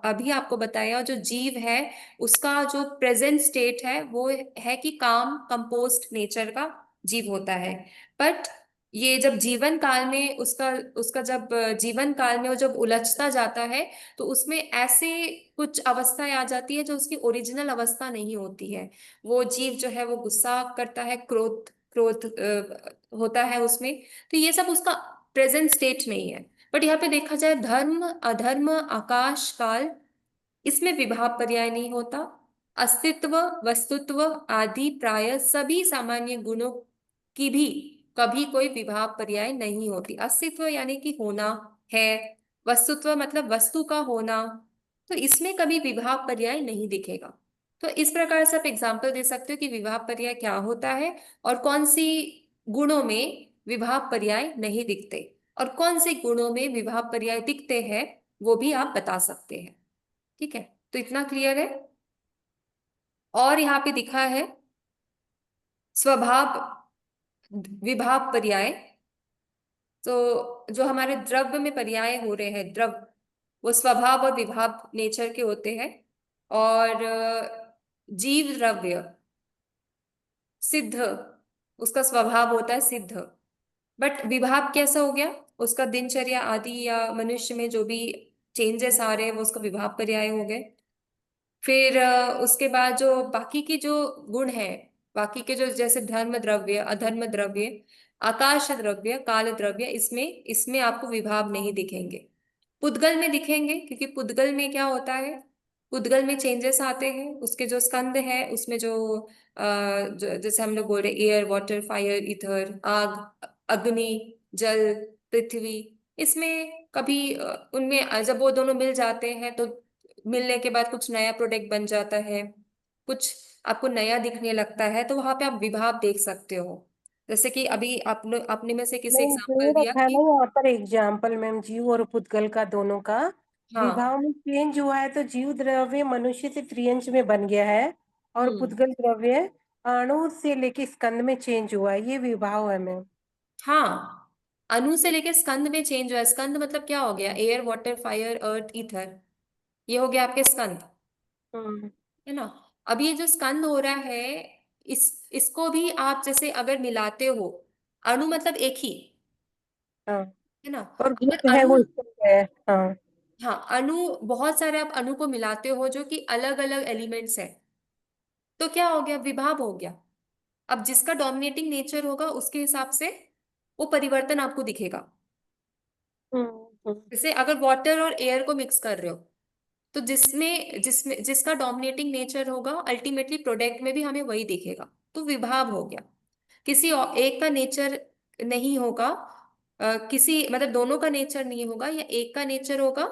अभी आपको बताया, जो जीव है उसका जो प्रेजेंट स्टेट है वो है कि काम कंपोस्ट नेचर का जीव होता है। बट ये जब जीवन काल में उसका उसका जब जीवन काल में वो जब उलझता जाता है, तो उसमें ऐसे कुछ अवस्थाएं आ जाती है जो उसकी ओरिजिनल अवस्था नहीं होती है। वो जीव जो है वो गुस्सा करता है, क्रोध क्रोध होता है उसमें। तो ये सब उसका प्रेजेंट स्टेट नहीं है। बट यहाँ पे देखा जाए, धर्म, अधर्म, आकाश, काल, इसमें विभाव पर्याय नहीं होता। अस्तित्व, वस्तुत्व आदि प्राय सभी सामान्य गुणों की भी कभी कोई विभाव पर्याय नहीं होती। अस्तित्व यानी कि होना है, वस्तुत्व मतलब वस्तु का होना, तो इसमें कभी विभाव पर्याय नहीं दिखेगा। तो इस प्रकार से आप एग्जाम्पल दे सकते हो कि विभाव पर्याय क्या होता है और कौन सी गुणों में विभाव पर्याय नहीं दिखते, और कौन से गुणों में विभाव पर्याय दिखते हैं, वो भी आप बता सकते हैं। ठीक है, तो इतना क्लियर है। और यहाँ पे दिखा है स्वभाव विभाव पर्याय। तो जो हमारे द्रव्य में पर्याय हो रहे हैं, द्रव्य, वो स्वभाव और विभाव नेचर के होते हैं। और जीव द्रव्य सिद्ध, उसका स्वभाव होता है सिद्ध। बट विभाव कैसा हो गया, उसका दिनचर्या आदि या मनुष्य में जो भी चेंजेस आ रहे हैं वो उसका विभाव पर्याय हो गए। फिर उसके बाद जो बाकी के जो गुण है, बाकी के जो जैसे धर्म द्रव्य, अधर्म द्रव्य, आकाश द्रव्य, काल द्रव्य, इसमें इसमें आपको विभाव नहीं दिखेंगे। पुद्गल में दिखेंगे, क्योंकि पुद्गल में क्या होता है, पुद्गल में चेंजेस आते हैं। उसके जो स्कंद है उसमें जैसे हम लोग बोल रहे एयर, वाटर, फायर, ईथर, आग, अग्नि, जल, पृथ्वी, इसमें कभी उनमें जब वो दोनों मिल जाते हैं तो मिलने के बाद कुछ नया प्रोडक्ट बन जाता है, कुछ आपको नया दिखने लगता है, तो वहां पे आप विभाव देख सकते हो। जैसे कि अभी आपने में से किसी नहीं, एग्जांपल जो दिया रखा है ना कि यहाँ पर एग्जाम्पल मैम, जीव और पुद्गल का, दोनों का हाँ, विभाव में चेंज हुआ है। तो जीव द्रव्य मनुष्य से त्रियंश में बन गया है, और पुद्गल द्रव्य अणु से लेके स्कंद में चेंज हुआ है, ये विभाव है मैम। हाँ, अणु से लेके स्कंद में चेंज हुआ है। स्कंद मतलब क्या हो गया, एयर, वाटर, फायर, अर्थ, ईथर, ये हो गया आपके स्कंद, हम्म। है ना। अब ये जो स्कंद हो रहा है, इसको भी आप जैसे अगर मिलाते हो, अणु मतलब एक ही, हाँ, है ना। और अगर गुण है अणु, वो स्कंद है। हाँ। हाँ, अणु, बहुत सारे आप अणु को मिलाते हो जो कि अलग अलग एलिमेंट्स है, तो क्या हो गया, विभाव हो गया। अब जिसका डोमिनेटिंग नेचर होगा उसके हिसाब से वो परिवर्तन आपको दिखेगा। हम्म। जैसे अगर वाटर और एयर को मिक्स कर रहे हो, तो जिसमें जिसमें जिसका डोमिनेटिंग नेचर होगा, अल्टीमेटली प्रोडक्ट में भी हमें वही दिखेगा, तो विभाव हो गया। किसी एक का नेचर नहीं होगा, किसी मतलब दोनों का नेचर नहीं होगा, या एक का नेचर होगा,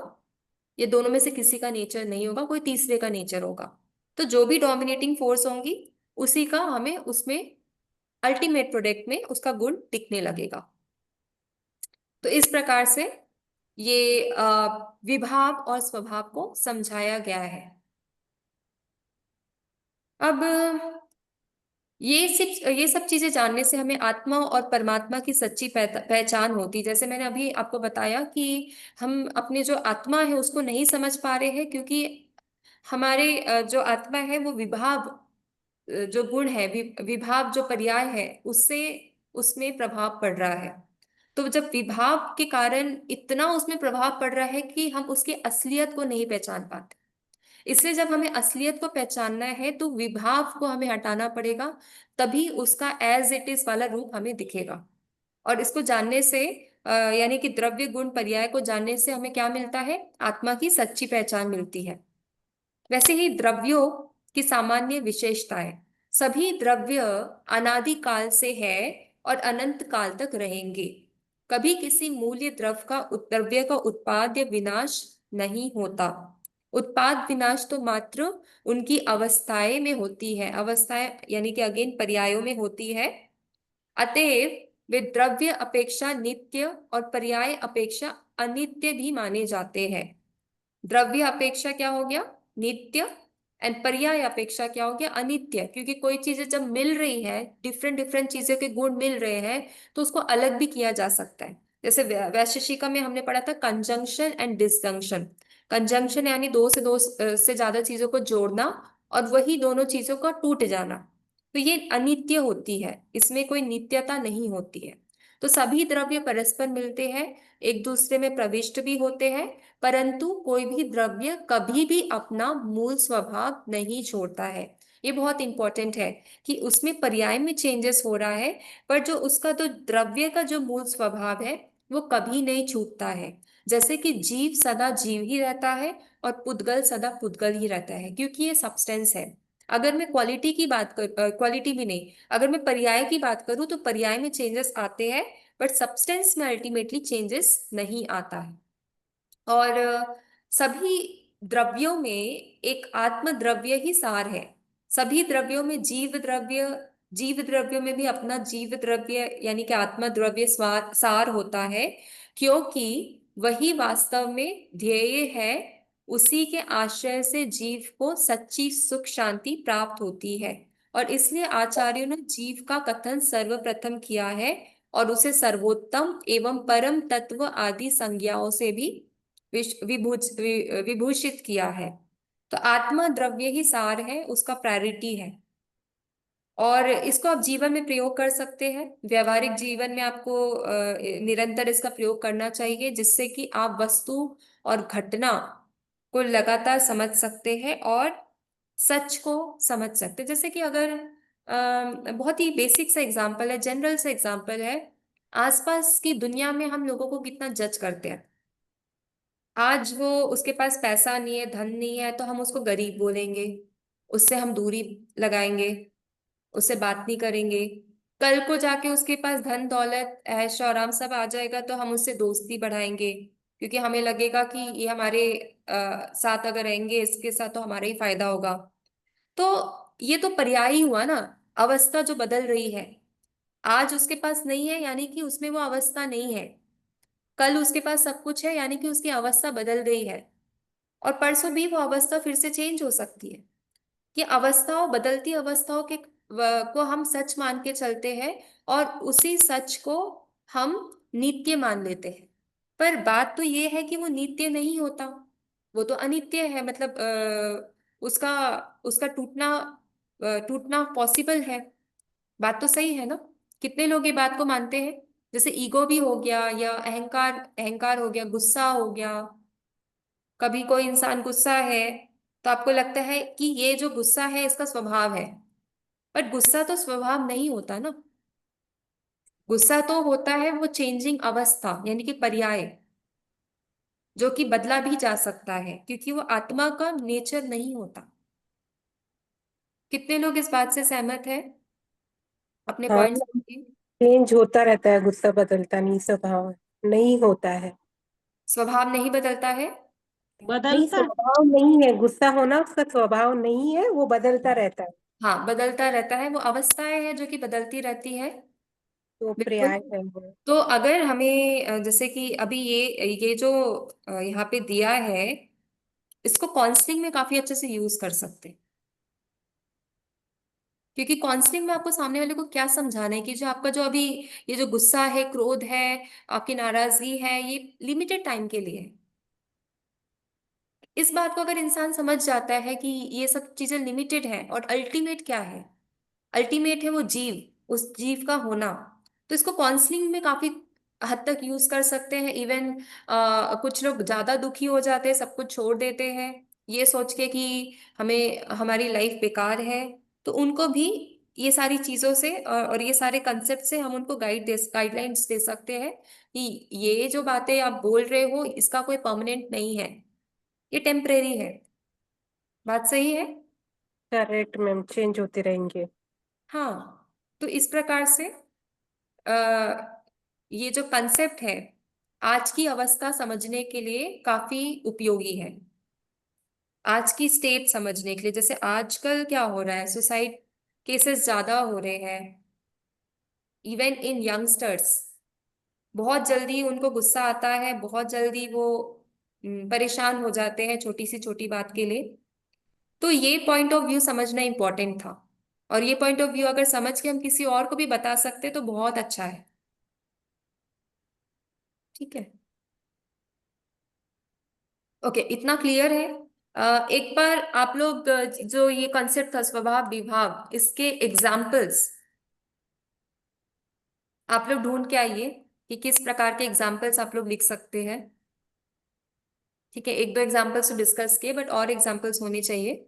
ये दोनों में से किसी का नेचर नहीं होगा, कोई तीसरे का नेचर होगा। तो जो भी डोमिनेटिंग फोर्स होंगी उसी का हमें उसमें अल्टीमेट प्रोडक्ट में उसका गुण दिखने लगेगा। तो इस प्रकार से ये विभाव और स्वभाव को समझाया गया है। अब ये सब चीजें जानने से हमें आत्मा और परमात्मा की सच्ची पहचान होती। जैसे मैंने अभी आपको बताया कि हम अपने जो आत्मा है उसको नहीं समझ पा रहे हैं, क्योंकि हमारे जो आत्मा है वो विभाव, जो गुण है, विभाव जो पर्याय है, उससे उसमें प्रभाव पड़ रहा है। तो जब विभाव के कारण इतना उसमें प्रभाव पड़ रहा है कि हम उसकी असलियत को नहीं पहचान पाते, इसलिए जब हमें असलियत को पहचानना है तो विभाव को हमें हटाना पड़ेगा, तभी उसका एज इट इज वाला रूप हमें दिखेगा। और इसको जानने से यानी कि द्रव्य गुण पर्याय को जानने से हमें क्या मिलता है, आत्मा की सच्ची पहचान मिलती है। वैसे ही द्रव्यों की सामान्य विशेषताएं, सभी द्रव्य अनादि काल से है और अनंत काल तक रहेंगे। कभी किसी मूल्य द्रव्य का उत्पाद या विनाश नहीं होता। उत्पाद विनाश तो मात्र उनकी अवस्थाएं में होती है, अवस्थाएं यानी कि अगेन पर्यायों में होती है। अतएव वे द्रव्य अपेक्षा नित्य और पर्याय अपेक्षा अनित्य भी माने जाते हैं। द्रव्य अपेक्षा क्या हो गया? नित्य। एंड पर्याय अपेक्षा क्या हो गया? अनित्य। क्योंकि कोई चीजें जब मिल रही है, डिफरेंट डिफरेंट चीजों के गुण मिल रहे हैं, तो उसको अलग भी किया जा सकता है। जैसे वैशेषिका में हमने पढ़ा था कंजंक्शन एंड डिसजंक्शन। कंजंक्शन यानी दो से ज्यादा चीजों को जोड़ना, और वही दोनों चीजों का टूट जाना। तो ये अनित्य होती है, इसमें कोई नित्यता नहीं होती है। तो सभी द्रव्य परस्पर मिलते हैं, एक दूसरे में प्रविष्ट भी होते हैं, परंतु कोई भी द्रव्य कभी भी अपना मूल स्वभाव नहीं छोड़ता है। ये बहुत इंपॉर्टेंट है कि उसमें पर्याय में चेंजेस हो रहा है, पर जो उसका तो द्रव्य का जो मूल स्वभाव है वो कभी नहीं छूटता है। जैसे कि जीव सदा जीव ही रहता है और पुद्गल सदा पुद्गल ही रहता है, क्योंकि ये सब्सटेंस है। अगर मैं क्वालिटी की बात कर, क्वालिटी भी नहीं, अगर मैं पर्याय की बात करूं तो पर्याय में चेंजेस आते हैं, बट सब्सटेंस में अल्टीमेटली चेंजेस नहीं आता है। और सभी द्रव्यों में एक आत्म द्रव्य ही सार है। सभी द्रव्यों में जीव द्रव्यों में भी अपना जीव द्रव्य यानी कि आत्मा द्रव्य सार होता है, क्योंकि वही वास्तव में ध्येय है। उसी के आश्रय से जीव को सच्ची सुख शांति प्राप्त होती है, और इसलिए आचार्यों ने जीव का कथन सर्वप्रथम किया है और उसे सर्वोत्तम एवं परम तत्व आदि संज्ञाओं से भी विभूषित किया है। तो आत्मा द्रव्य ही सार है, उसका प्रायोरिटी है, और इसको आप जीवन में प्रयोग कर सकते हैं। व्यवहारिक जीवन में आपको निरंतर इसका प्रयोग करना चाहिए, जिससे कि आप वस्तु और घटना को लगातार समझ सकते हैं और सच को समझ सकते हैं। जैसे कि अगर बहुत ही बेसिक सा एग्जांपल है, जनरल सा एग्जांपल है, आसपास की दुनिया में हम लोगों को कितना जज करते हैं। आज वो उसके पास पैसा नहीं है, धन नहीं है, तो हम उसको गरीब बोलेंगे, उससे हम दूरी लगाएंगे, उससे बात नहीं करेंगे। कल को जाके उसके पास धन दौलत ऐश और आराम सब आ जाएगा, तो हम उससे दोस्ती बढ़ाएंगे, क्योंकि हमें लगेगा कि ये हमारे साथ अगर रहेंगे, इसके साथ तो हमारा ही फायदा होगा। तो ये तो पर्याय ही हुआ ना, अवस्था जो बदल रही है। आज उसके पास नहीं है यानी कि उसमें वो अवस्था नहीं है, कल उसके पास सब कुछ है यानी कि उसकी अवस्था बदल गई है, और परसों भी वो अवस्था फिर से चेंज हो सकती है। ये अवस्थाओं, बदलती अवस्थाओं के को हम सच मान के चलते हैं, और उसी सच को हम नित्य मान लेते हैं। पर बात तो ये है कि वो नित्य नहीं होता, वो तो अनित्य है। मतलब उसका उसका टूटना पॉसिबल है। बात तो सही है ना? कितने लोग ये बात को मानते हैं? जैसे ईगो भी हो गया, या अहंकार अहंकार हो गया, गुस्सा हो गया। कभी कोई इंसान गुस्सा है तो आपको लगता है कि ये जो गुस्सा है इसका स्वभाव है, पर गुस्सा तो स्वभाव नहीं होता ना। गुस्सा तो होता है वो चेंजिंग अवस्था यानी कि पर्याय, जो कि बदला भी जा सकता है, क्योंकि वो आत्मा का नेचर नहीं होता। कितने लोग इस बात से सहमत है? अपने हाँ, पॉइंट्स। चेंज होता रहता है, गुस्सा बदलता नहीं, स्वभाव नहीं होता है। स्वभाव नहीं बदलता है। नहीं, बदलता है। स्वभाव नहीं है, गुस्सा होना उसका स्वभाव नहीं है, वो बदलता रहता है। हाँ, बदलता रहता है, वो अवस्थाएं हैं जो कि बदलती रहती है। तो बिल्कुल। पर्याय है वो। तो अगर हमें जैसे कि अभी ये जो यहाँ पे दिया है, इसको काउंसलिंग में काफी अच्छे से यूज कर सकते हैं। क्योंकि काउंसलिंग में आपको सामने वाले को क्या समझाना है कि जो आपका जो अभी ये जो गुस्सा है, क्रोध है, आपकी नाराजगी है, ये लिमिटेड टाइम के लिए है। इस बात को अगर इंसान समझ जाता है कि ये सब चीजें लिमिटेड है, और अल्टीमेट क्या है? अल्टीमेट है वो जीव, उस जीव का होना। तो इसको काउंसलिंग में काफी हद तक यूज कर सकते हैं। इवन कुछ लोग ज्यादा दुखी हो जाते हैं, सब कुछ छोड़ देते हैं, ये सोच के कि हमें हमारी लाइफ बेकार है। तो उनको भी ये सारी चीजों से और ये सारे कंसेप्ट से हम उनको गाइडलाइंस दे सकते हैं कि ये जो बातें आप बोल रहे हो इसका कोई परमानेंट नहीं है, ये टेम्परेरी है। बात सही है? करेक्ट मैम, चेंज होते रहेंगे। हाँ। तो इस प्रकार से ये जो कंसेप्ट है आज की अवस्था समझने के लिए काफी उपयोगी है। आज की स्टेट समझने के लिए, जैसे आजकल क्या हो रहा है, सुसाइड केसेस ज्यादा हो रहे हैं, इवन इन यंगस्टर्स। बहुत जल्दी उनको गुस्सा आता है, बहुत जल्दी वो परेशान हो जाते हैं छोटी सी छोटी बात के लिए। तो ये पॉइंट ऑफ व्यू समझना इंपॉर्टेंट था, और ये पॉइंट ऑफ व्यू अगर समझ के हम किसी और को भी बता सकते तो बहुत अच्छा है। ठीक है, ओके, इतना क्लियर है। एक बार आप लोग जो ये कॉन्सेप्ट था स्वभाव विभाव, इसके एग्जाम्पल्स आप लोग ढूंढ के आइए कि किस प्रकार के एग्जाम्पल्स आप लोग लिख सकते हैं। ठीक है, एक दो एग्जाम्पल्स तो डिस्कस किए, बट और एग्जाम्पल्स होने चाहिए।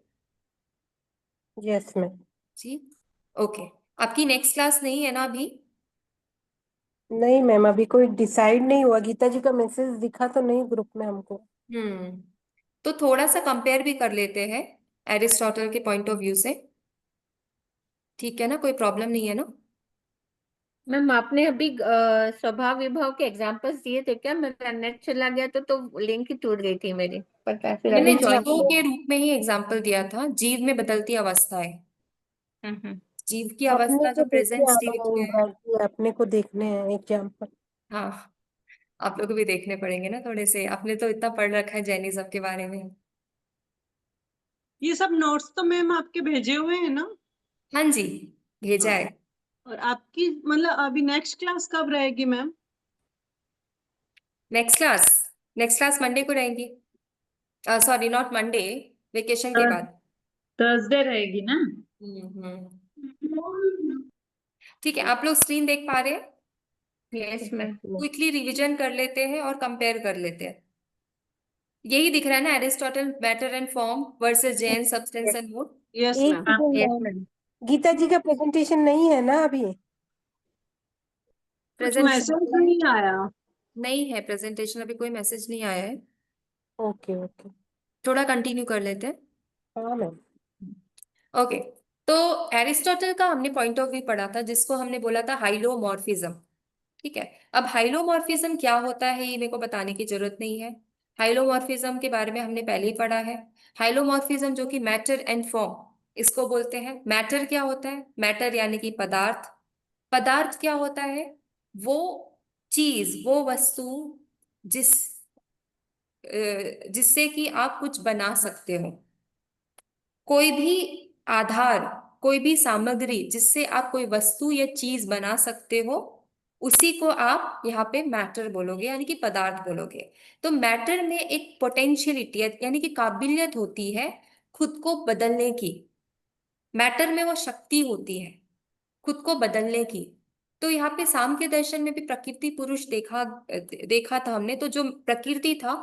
Yes ma'am. जी, ओके। आपकी नेक्स्ट क्लास नहीं है ना अभी? नहीं मैम, अभी कोई डिसाइड नहीं हुआ। गीता जी का मैसेज दिखा तो नहीं ग्रुप में हमको। हम्म, तो थोड़ा सा कंपेयर भी कर लेते हैं एरिस्टोटल के पॉइंट ऑफ व्यू से। ठीक है ना, कोई प्रॉब्लम नहीं है ना? मैम आपने अभी स्वभाव विभाव के एग्जांपल्स दिए थे क्या? मेरा नेट चला गया तो लिंक ही टूट गई थी मेरी, पर फिर मैंने अभी ज्वाइन जीवों किया। के रूप में ही एग्जाम्पल दिया था, जीव में बदलती अवस्था है। हम्म। जीव की अपने अवस्था को जो देख प्रेजेंट के स्टेट हमें में है। इनवाइट किया, अपने को देखने हैं एग्जाम्पल। हाँ, आप लोग को भी देखने पड़ेंगे ना थोड़े से, आपने तो इतना पढ़ रखा है जैनिज्म के बारे में। ये सब नोट्स तो मैम आपके भेजे हुए हैं ना? हाँ जी, भेजा हाँ। है। और आपकी मतलब अभी नेक्स्ट क्लास कब रहेगी मैम? नेक्स्ट क्लास मंडे को रहेंगी। सॉरी, नॉट मंडे, वेकेशन के बाद। थर्सडे रहेगी ना? ठीक है, आप लोग स्क्रीन देख पा रहे हैं? Yes ma'am. क्विकली रिवीजन कर लेते हैं और कंपेयर कर लेते हैं। यही दिख रहा है ना, Aristotle matter and form versus Jain substance and mode. Yes एक ma'am. Second yes ma'am, ma'am. Geeta ji का प्रेजेंटेशन नहीं है ना अभी? कुछ प्रेजेंटेशन मैसेज नहीं आया। नहीं है, प्रेजेंटेशन अभी कोई मैसेज नहीं आया है। Okay okay. थोड़ा कंटिन्यू कर लेते हैं। हाँ मैम। ओके, तो एरिस्टोटल का हमने पॉइंट ऑफ व्यू पढ़ा था, जिसको हमने बोला था हाइलोमॉर्फिज्म। ठीक है, अब हाइलोमॉर्फिज्म क्या होता है ये मेरे को बताने की जरूरत नहीं है। हाइलोमॉर्फिज्म के बारे में हमने पहले ही पढ़ा है। हाइलोमॉर्फिज्म जो कि मैटर एंड फॉर्म, इसको बोलते हैं। मैटर क्या होता है? मैटर यानी कि पदार्थ। पदार्थ क्या होता है? वो चीज, वो वस्तु जिस जिससे कि आप कुछ बना सकते हो। कोई भी आधार, कोई भी सामग्री जिससे आप कोई वस्तु या चीज बना सकते हो, उसी को आप यहाँ पे मैटर बोलोगे, यानी कि पदार्थ बोलोगे। तो मैटर में एक पोटेंशियलिटी यानी कि काबिलियत होती है खुद को बदलने की। मैटर में वो शक्ति होती है खुद को बदलने की। तो यहाँ पे साम के दर्शन में भी प्रकृति पुरुष देखा था हमने। तो जो प्रकृति था,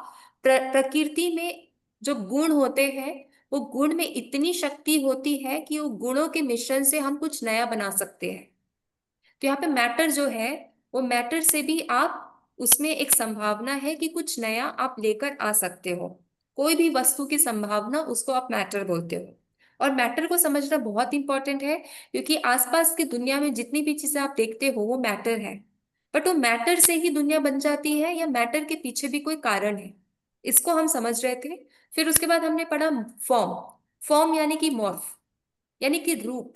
प्रकृति में जो गुण होते हैं, वो गुण में इतनी शक्ति होती है कि वो गुणों के मिश्रण से हम कुछ नया बना सकते हैं। तो यहाँ पे मैटर जो है, वो मैटर से भी आप, उसमें एक संभावना है कि कुछ नया आप लेकर आ सकते हो। कोई भी वस्तु की संभावना, उसको आप मैटर बोलते हो। और मैटर को समझना बहुत इंपॉर्टेंट है, क्योंकि आसपास की दुनिया में जितनी भी चीजें आप देखते हो वो मैटर है। बट वो मैटर से ही दुनिया बन जाती है, या मैटर के पीछे भी कोई कारण है, इसको हम समझ रहे थे। फिर उसके बाद हमने पढ़ा फॉर्म। फॉर्म यानी कि मॉर्फ, यानी कि रूप।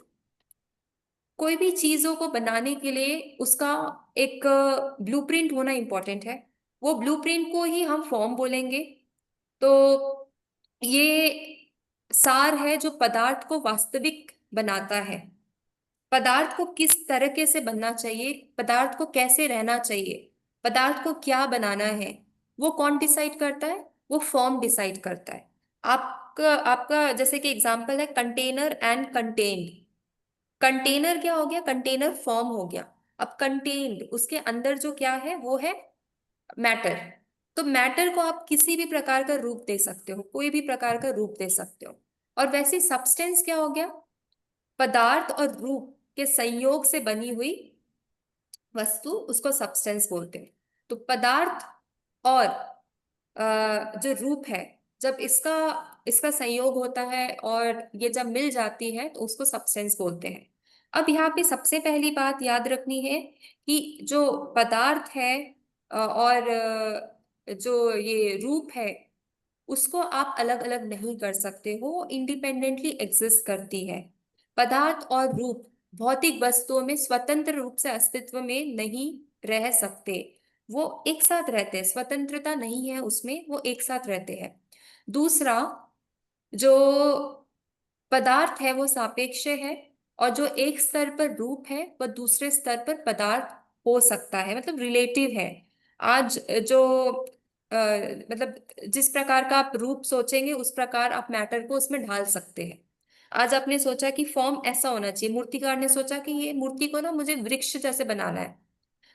कोई भी चीजों को बनाने के लिए उसका एक ब्लूप्रिंट होना इंपॉर्टेंट है। वो ब्लूप्रिंट को ही हम फॉर्म बोलेंगे। तो ये सार है जो पदार्थ को वास्तविक बनाता है। पदार्थ को किस तरीके से बनना चाहिए, पदार्थ को कैसे रहना चाहिए, पदार्थ को क्या बनाना है, वो कौन डिसाइड करता है? वो फॉर्म डिसाइड करता है। आपका आपका जैसे कि एग्जांपल है कंटेनर एंड कंटेन्ड। कंटेनर क्या हो गया? कंटेनर फॉर्म हो गया। अब कंटेन्ड, उसके अंदर जो क्या है वो है मैटर। तो मैटर को आप किसी भी प्रकार का रूप दे सकते हो, कोई भी प्रकार का रूप दे सकते हो। और वैसे सब्सटेंस क्या हो गया? पदार्थ और रूप के संयोग से बनी हुई वस्तु, उसको सब्सटेंस बोलते हैं। तो पदार्थ और जो रूप है, जब इसका इसका संयोग होता है और ये जब मिल जाती है तो उसको सब्सटेंस बोलते हैं। अब यहाँ पे सबसे पहली बात याद रखनी है कि जो पदार्थ है और जो ये रूप है, उसको आप अलग अलग नहीं कर सकते हो, इंडिपेंडेंटली एग्जिस्ट करती है। पदार्थ और रूप भौतिक वस्तुओं में स्वतंत्र रूप से अस्तित्व में नहीं रह सकते, वो एक साथ रहते हैं, स्वतंत्रता नहीं है उसमें, वो एक साथ रहते हैं। दूसरा, जो पदार्थ है वो सापेक्ष है, और जो एक स्तर पर रूप है वह दूसरे स्तर पर पदार्थ हो सकता है, मतलब रिलेटिव है। आज जो मतलब जिस प्रकार का आप रूप सोचेंगे उस प्रकार आप मैटर को उसमें ढाल सकते हैं। आज आपने सोचा कि फॉर्म ऐसा होना चाहिए, मूर्तिकार ने सोचा कि ये मूर्ति को ना मुझे वृक्ष जैसे बनाना है,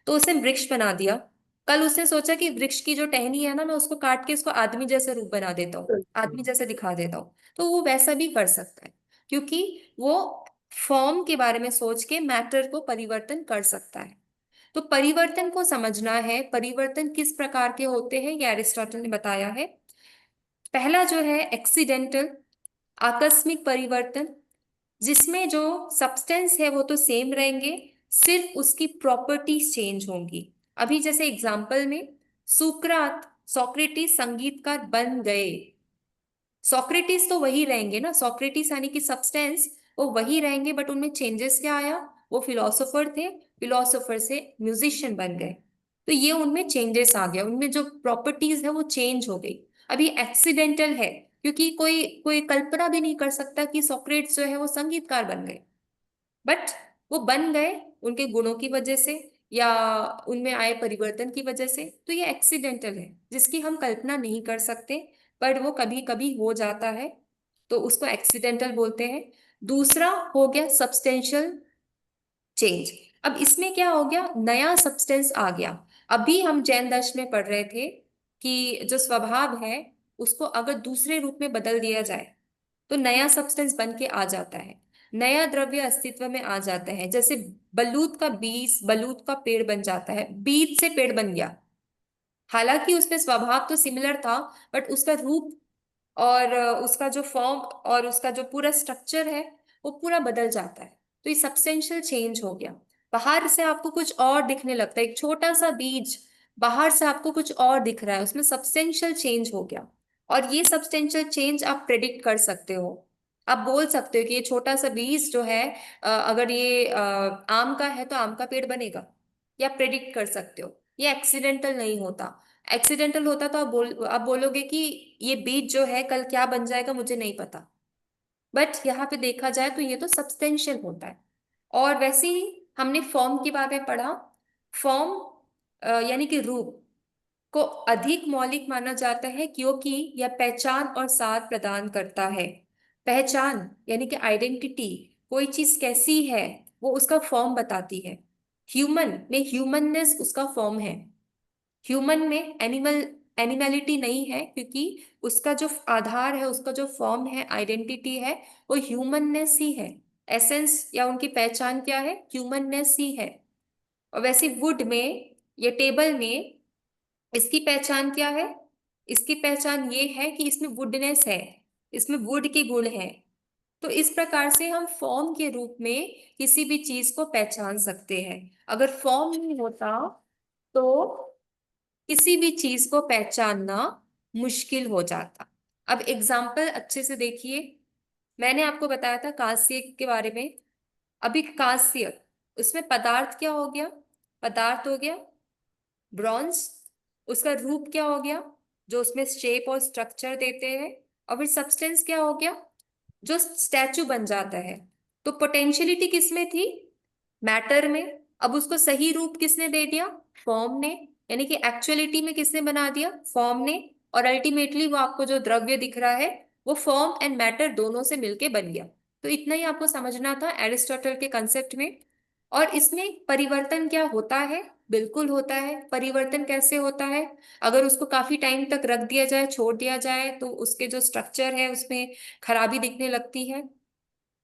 तो उसने वृक्ष बना दिया। कल उसने सोचा कि वृक्ष की जो टहनी है ना, मैं उसको काट के उसको आदमी जैसे रूप बना देता हूँ, आदमी जैसे दिखा देता हूँ, तो वो वैसा भी कर सकता है, क्योंकि वो फॉर्म के बारे में सोच के मैटर को परिवर्तन कर सकता है। तो परिवर्तन को समझना है, परिवर्तन किस प्रकार के होते हैं ये अरिस्टोटल ने बताया है। पहला जो है एक्सीडेंटल, आकस्मिक परिवर्तन, जिसमें जो सब्सटेंस है वो तो सेम रहेंगे, सिर्फ उसकी प्रॉपर्टीज चेंज होंगी। अभी जैसे एग्जांपल में सुकरात, सोक्रेटिस संगीतकार बन गए, सोक्रेटिस तो वही रहेंगे ना, सोक्रेटिस यानी कि सब्सटेंस वो वही रहेंगे, बट उनमें चेंजेस क्या आया, वो फिलोसोफर थे, फिलोसोफर से म्यूजिशियन बन गए, तो ये उनमें चेंजेस आ गया, उनमें जो प्रॉपर्टीज है वो चेंज हो गई। अभी एक्सीडेंटल है, क्योंकि कोई कोई कल्पना भी नहीं कर सकता कि सोक्रेट्स जो है वो संगीतकार बन गए, बट वो बन गए उनके गुणों की वजह से या उनमें आए परिवर्तन की वजह से। तो ये एक्सीडेंटल है जिसकी हम कल्पना नहीं कर सकते, पर वो कभी कभी हो जाता है, तो उसको एक्सीडेंटल बोलते हैं। दूसरा हो गया सब्सटेंशियल चेंज। अब इसमें क्या हो गया, नया सब्सटेंस आ गया। अभी हम जैन दर्शन में पढ़ रहे थे कि जो स्वभाव है उसको अगर दूसरे रूप में बदल दिया जाए तो नया सब्सटेंस बन के आ जाता है, नया द्रव्य अस्तित्व में आ जाता है। जैसे बलूत का बीज बलूत का पेड़ बन जाता है, बीज से पेड़ बन गया, हालांकि उसमें स्वभाव तो सिमिलर था, बट उसका रूप और उसका जो फॉर्म और उसका जो पूरा स्ट्रक्चर है वो पूरा बदल जाता है। तो ये सब्सटेंशियल चेंज हो गया। बाहर से आपको कुछ और दिखने लगता है, एक छोटा सा बीज बाहर से आपको कुछ और दिख रहा है, उसमें सब्सटेंशियल चेंज हो गया। और ये सब्सटेंशियल चेंज आप प्रेडिक्ट कर सकते हो, आप बोल सकते हो कि ये छोटा सा बीज जो है अगर ये आम का है तो आम का पेड़ बनेगा, या प्रेडिक्ट कर सकते हो। ये एक्सीडेंटल नहीं होता। एक्सीडेंटल होता तो आप बोलोगे कि ये बीज जो है कल क्या बन जाएगा मुझे नहीं पता, बट यहाँ पे देखा जाए तो ये तो सब्सटेंशियल होता है। और वैसे ही हमने फॉर्म के बारे में पढ़ा। फॉर्म यानी कि रूप को अधिक मौलिक माना जाता है, क्योंकि यह पहचान और सार प्रदान करता है। पहचान यानी कि आइडेंटिटी, कोई चीज कैसी है वो उसका फॉर्म बताती है। ह्यूमन में ह्यूमननेस उसका फॉर्म है, ह्यूमन में एनिमैलिटी नहीं है, क्योंकि उसका जो आधार है, उसका जो फॉर्म है, आइडेंटिटी है, वो ह्यूमननेस ही है। एसेंस या उनकी पहचान क्या है, ह्यूमननेस ही है। और वैसे वुड में या टेबल में इसकी पहचान क्या है, इसकी पहचान ये है कि इसमें वुडनेस है, इसमें वुड के गुण हैं। तो इस प्रकार से हम फॉर्म के रूप में किसी भी चीज को पहचान सकते हैं। अगर फॉर्म नहीं होता तो किसी भी चीज को पहचानना मुश्किल हो जाता। अब एग्जाम्पल अच्छे से देखिए, मैंने आपको बताया था कांस्य के बारे में। अभी कांस्य, उसमें पदार्थ क्या हो गया, पदार्थ हो गया ब्रॉन्ज, उसका रूप क्या हो गया जो उसमें शेप और स्ट्रक्चर देते हैं, और फिर सब्सटेंस क्या हो गया जो स्टैचू बन जाता है। तो पोटेंशियलिटी किसमें थी, मैटर में। अब उसको सही रूप किसने दे दिया, फॉर्म ने, यानी कि एक्चुअलिटी में किसने बना दिया, फॉर्म ने। और अल्टीमेटली वो आपको जो द्रव्य दिख रहा है वो फॉर्म एंड मैटर दोनों से मिलके बन गया। तो इतना ही आपको समझना था एरिस्टोटल के कंसेप्ट में। और इसमें परिवर्तन क्या होता है, बिल्कुल होता है। परिवर्तन कैसे होता है, अगर उसको काफी टाइम तक रख दिया जाए, छोड़ दिया जाए, तो उसके जो स्ट्रक्चर है उसमें खराबी दिखने लगती है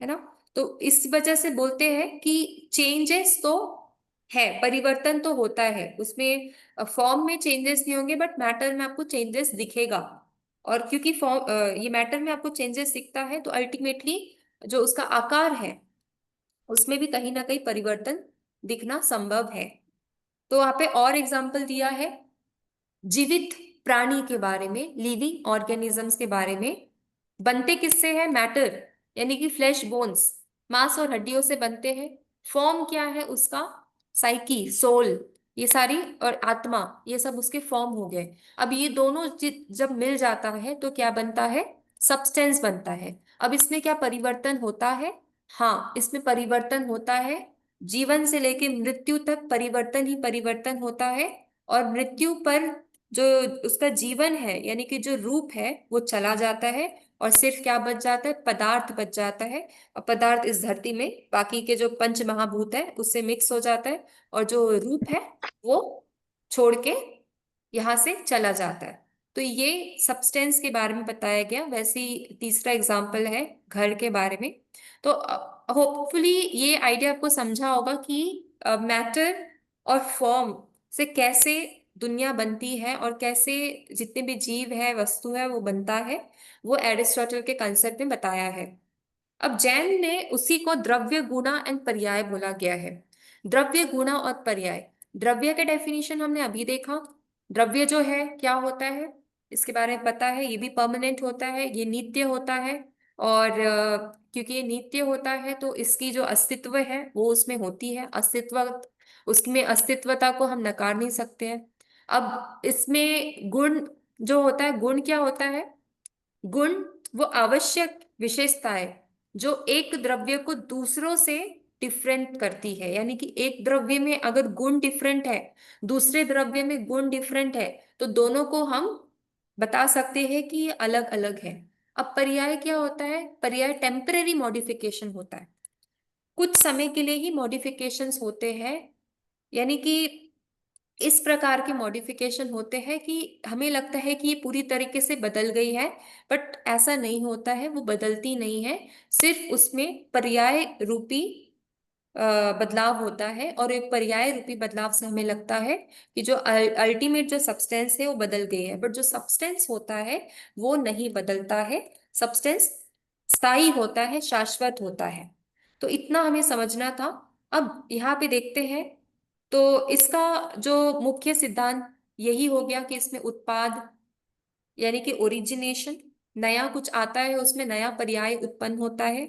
ना। तो इस वजह से बोलते हैं कि चेंजेस तो है, परिवर्तन तो होता है उसमें, फॉर्म में चेंजेस नहीं होंगे बट मैटर में आपको चेंजेस दिखेगा। और क्योंकि फॉर्म ये मैटर में आपको चेंजेस दिखता है, तो अल्टीमेटली जो उसका आकार है उसमें भी कहीं ना कहीं परिवर्तन दिखना संभव है। तो वहां पे और एग्जाम्पल दिया है जीवित प्राणी के बारे में, लिविंग ऑर्गेनिजम्स के बारे में। बनते किससे है? मैटर, यानी कि फ्लैश बोन्स, मांस और हड्डियों से बनते हैं। फॉर्म क्या है उसका? साइकी, सोल, ये सारी, और आत्मा, ये सब उसके फॉर्म हो गए। अब ये दोनों जब मिल जाता है तो क्या बनता है? सब्सटेंस बनता है। अब इसमें क्या परिवर्तन होता है? हाँ, इसमें परिवर्तन होता है। जीवन से लेके मृत्यु तक परिवर्तन ही परिवर्तन होता है। और मृत्यु पर जो उसका जीवन है, यानी कि जो रूप है, वो चला जाता है। और सिर्फ क्या बच जाता है? पदार्थ बच जाता है। और पदार्थ इस धरती में बाकी के जो पंच महाभूत है उससे मिक्स हो जाता है, और जो रूप है वो छोड़ के यहाँ से चला जाता है। तो ये सब्सटेंस के बारे में बताया गया। वैसे ही तीसरा एग्जाम्पल है घर के बारे में। तो होपफुली ये आइडिया आपको समझा होगा कि मैटर और फॉर्म से कैसे दुनिया बनती है और कैसे जितने भी जीव है, वस्तु है, वो बनता है, वो एरिस्टोटल के कंसेप्ट में बताया है। अब जैन ने उसी को द्रव्य, गुणा एंड पर्याय बोला गया है। द्रव्य, गुणा और पर्याय। द्रव्य का डेफिनेशन हमने अभी देखा। द्रव्य जो है क्या होता है इसके बारे में पता है, ये भी परमानेंट होता है, ये नित्य होता है। और क्योंकि ये नित्य होता है तो इसकी जो अस्तित्व है वो उसमें होती है। अस्तित्व, उसमें अस्तित्वता को हम नकार नहीं सकते हैं। अब इसमें गुण जो होता है, गुण क्या होता है? गुण वो आवश्यक विशेषताएं जो एक द्रव्य को दूसरों से डिफरेंट करती है। यानी कि एक द्रव्य में अगर गुण डिफरेंट है, दूसरे द्रव्य में गुण डिफरेंट है, तो दोनों को हम बता सकते हैं कि ये अलग अलग है। अब पर्याय क्या होता है? पर्याय टेम्परेरी मॉडिफिकेशन होता है, कुछ समय के लिए ही मॉडिफिकेशंस होते हैं। यानी कि इस प्रकार के मॉडिफिकेशन होते हैं कि हमें लगता है कि ये पूरी तरीके से बदल गई है, बट ऐसा नहीं होता है, वो बदलती नहीं है। सिर्फ उसमें पर्याय रूपी बदलाव होता है। और एक पर्याय रूपी बदलाव से हमें लगता है कि जो अल्टीमेट जो सब्सटेंस है वो बदल गई है, बट जो सब्सटेंस होता है वो नहीं बदलता है। सब्सटेंस स्थायी होता है, शाश्वत होता है। तो इतना हमें समझना था। अब यहाँ पे देखते हैं। तो इसका जो मुख्य सिद्धांत यही हो गया कि इसमें उत्पाद, यानी कि ओरिजिनेशन, नया कुछ आता है उसमें नया पर्याय उत्पन्न होता है।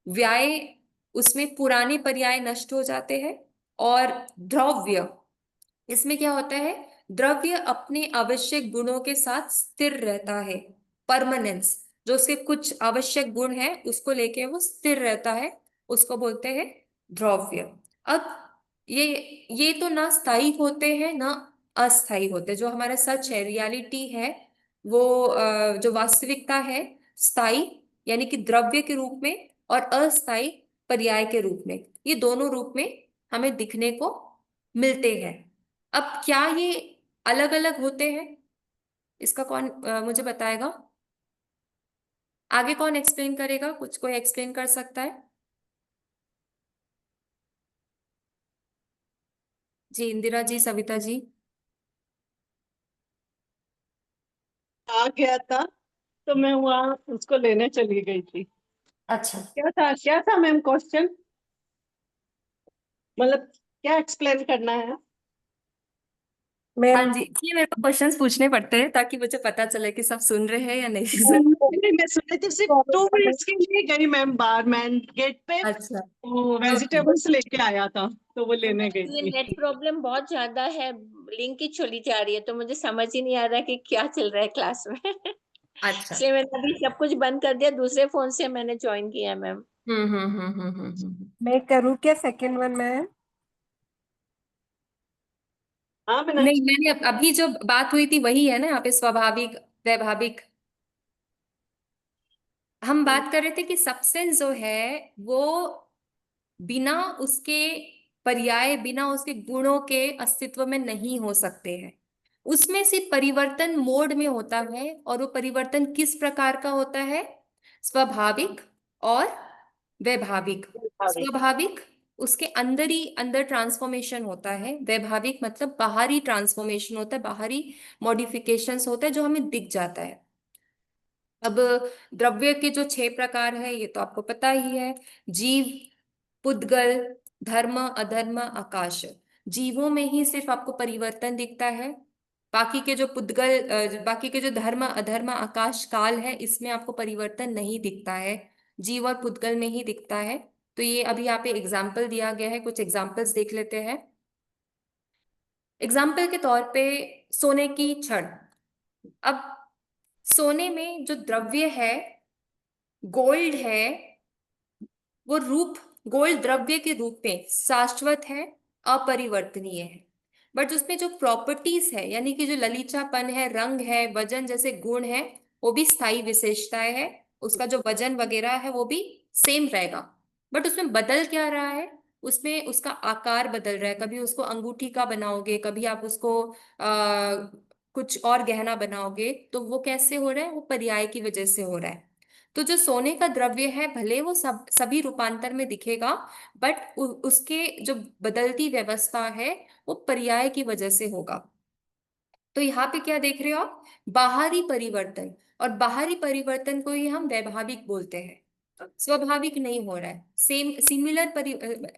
व्याय, उसमें पुराने पर्याय नष्ट हो जाते हैं। और द्रव्य, इसमें क्या होता है? द्रव्य अपने आवश्यक गुणों के साथ स्थिर रहता है। परमानेंस, जो उसके कुछ आवश्यक गुण है उसको लेके वो स्थिर रहता है, उसको बोलते हैं द्रव्य। अब ये ये तो ना स्थायी होते हैं ना अस्थायी होते। जो हमारा सच है, रियलिटी है, वो जो वास्तविकता है, स्थायी यानी कि द्रव्य के रूप में, और अस्थायी पर्याय के रूप में, ये दोनों रूप में हमें दिखने को मिलते हैं। अब क्या ये अलग अलग होते हैं? इसका कौन मुझे बताएगा? आगे कौन एक्सप्लेन करेगा? कुछ कोई एक्सप्लेन कर सकता है? जी, इंदिरा जी, सविता जी। आ गया था तो मैं वहाँ उसको लेने चली गई थी। अच्छा, क्या था मैम क्वेश्चन? मतलब क्या एक्सप्लेन करना है? मैं हाँ जी, ये मेरे को क्वेश्चंस पूछने पड़ते हैं ताकि मुझे पता चले कि सब सुन रहे हैं या नहीं सुन रहे। नहीं, मैं सुनी थी, सिर्फ 2 मिनट्स के लिए गई मैम बाहर मैन गेट पे, अच्छा, वो ओके। वेजिटेबल्स लेके आया था तो वो लेने गई ये थी। नेट प्रॉब्लम बहुत ज्यादा है, लिंक ही चली जा रही है, तो मुझे समझ ही नहीं आ रहा कि क्या चल रहा है क्लास में। अच्छा। इसलिए मैंने अभी सब कुछ बंद कर दिया, दूसरे फोन से मैंने ज्वाइन किया मैम। मैं करूँ क्या सेकंड वन में? हाँ मैंने नहीं, मैंने अभी जो बात हुई थी वही है ना यहाँ पे, स्वाभाविक, वैभाविक। हम बात कर रहे थे कि सब्सटेंस जो है वो बिना उसके पर्याय, बिना उसके गुणों के अस्तित्व में नहीं हो सकते हैं। उसमें सिर्फ परिवर्तन मोड में होता है, और वो परिवर्तन किस प्रकार का होता है? स्वाभाविक और वैभाविक। स्वाभाविक, उसके अंदर ही अंदर ट्रांसफॉर्मेशन होता है। वैभाविक मतलब बाहरी ट्रांसफॉर्मेशन होता है, बाहरी मॉडिफिकेशंस होता है जो हमें दिख जाता है। अब द्रव्य के जो 6 प्रकार है ये तो आपको पता ही है। जीव, पुद्गल, धर्म, अधर्म, आकाश। जीवों में ही सिर्फ आपको परिवर्तन दिखता है। बाकी के जो बाकी के जो धर्म, अधर्म, आकाश, काल है, इसमें आपको परिवर्तन नहीं दिखता है। जीव और पुद्गल में ही दिखता है। तो ये अभी यहाँ पे एग्जाम्पल दिया गया है, कुछ एग्जाम्पल्स देख लेते हैं। एग्जाम्पल के तौर पे सोने की छड़। अब सोने में जो द्रव्य है, गोल्ड है, वो रूप, गोल्ड द्रव्य के रूप में शाश्वत है, अपरिवर्तनीय है। बट उसमें जो प्रॉपर्टीज है, यानी कि जो ललीचापन है, रंग है, वजन जैसे गुण है, वो भी स्थायी विशेषताएं है। उसका जो वजन वगैरह है वो भी सेम रहेगा। बट उसमें बदल क्या रहा है, उसमें उसका आकार बदल रहा है। कभी उसको अंगूठी का बनाओगे, कभी आप उसको कुछ और गहना बनाओगे, तो वो कैसे हो रहा है, वो पर्याय की वजह से हो रहा है। तो जो सोने का द्रव्य है, भले वो सभी रूपांतर में दिखेगा, बट उसके जो बदलती व्यवस्था है वो पर्याय की वजह से होगा। तो यहाँ पे क्या देख रहे हो आप, बाहरी परिवर्तन। और बाहरी परिवर्तन को ही हम वैभाविक बोलते हैं। स्वाभाविक नहीं हो रहा है,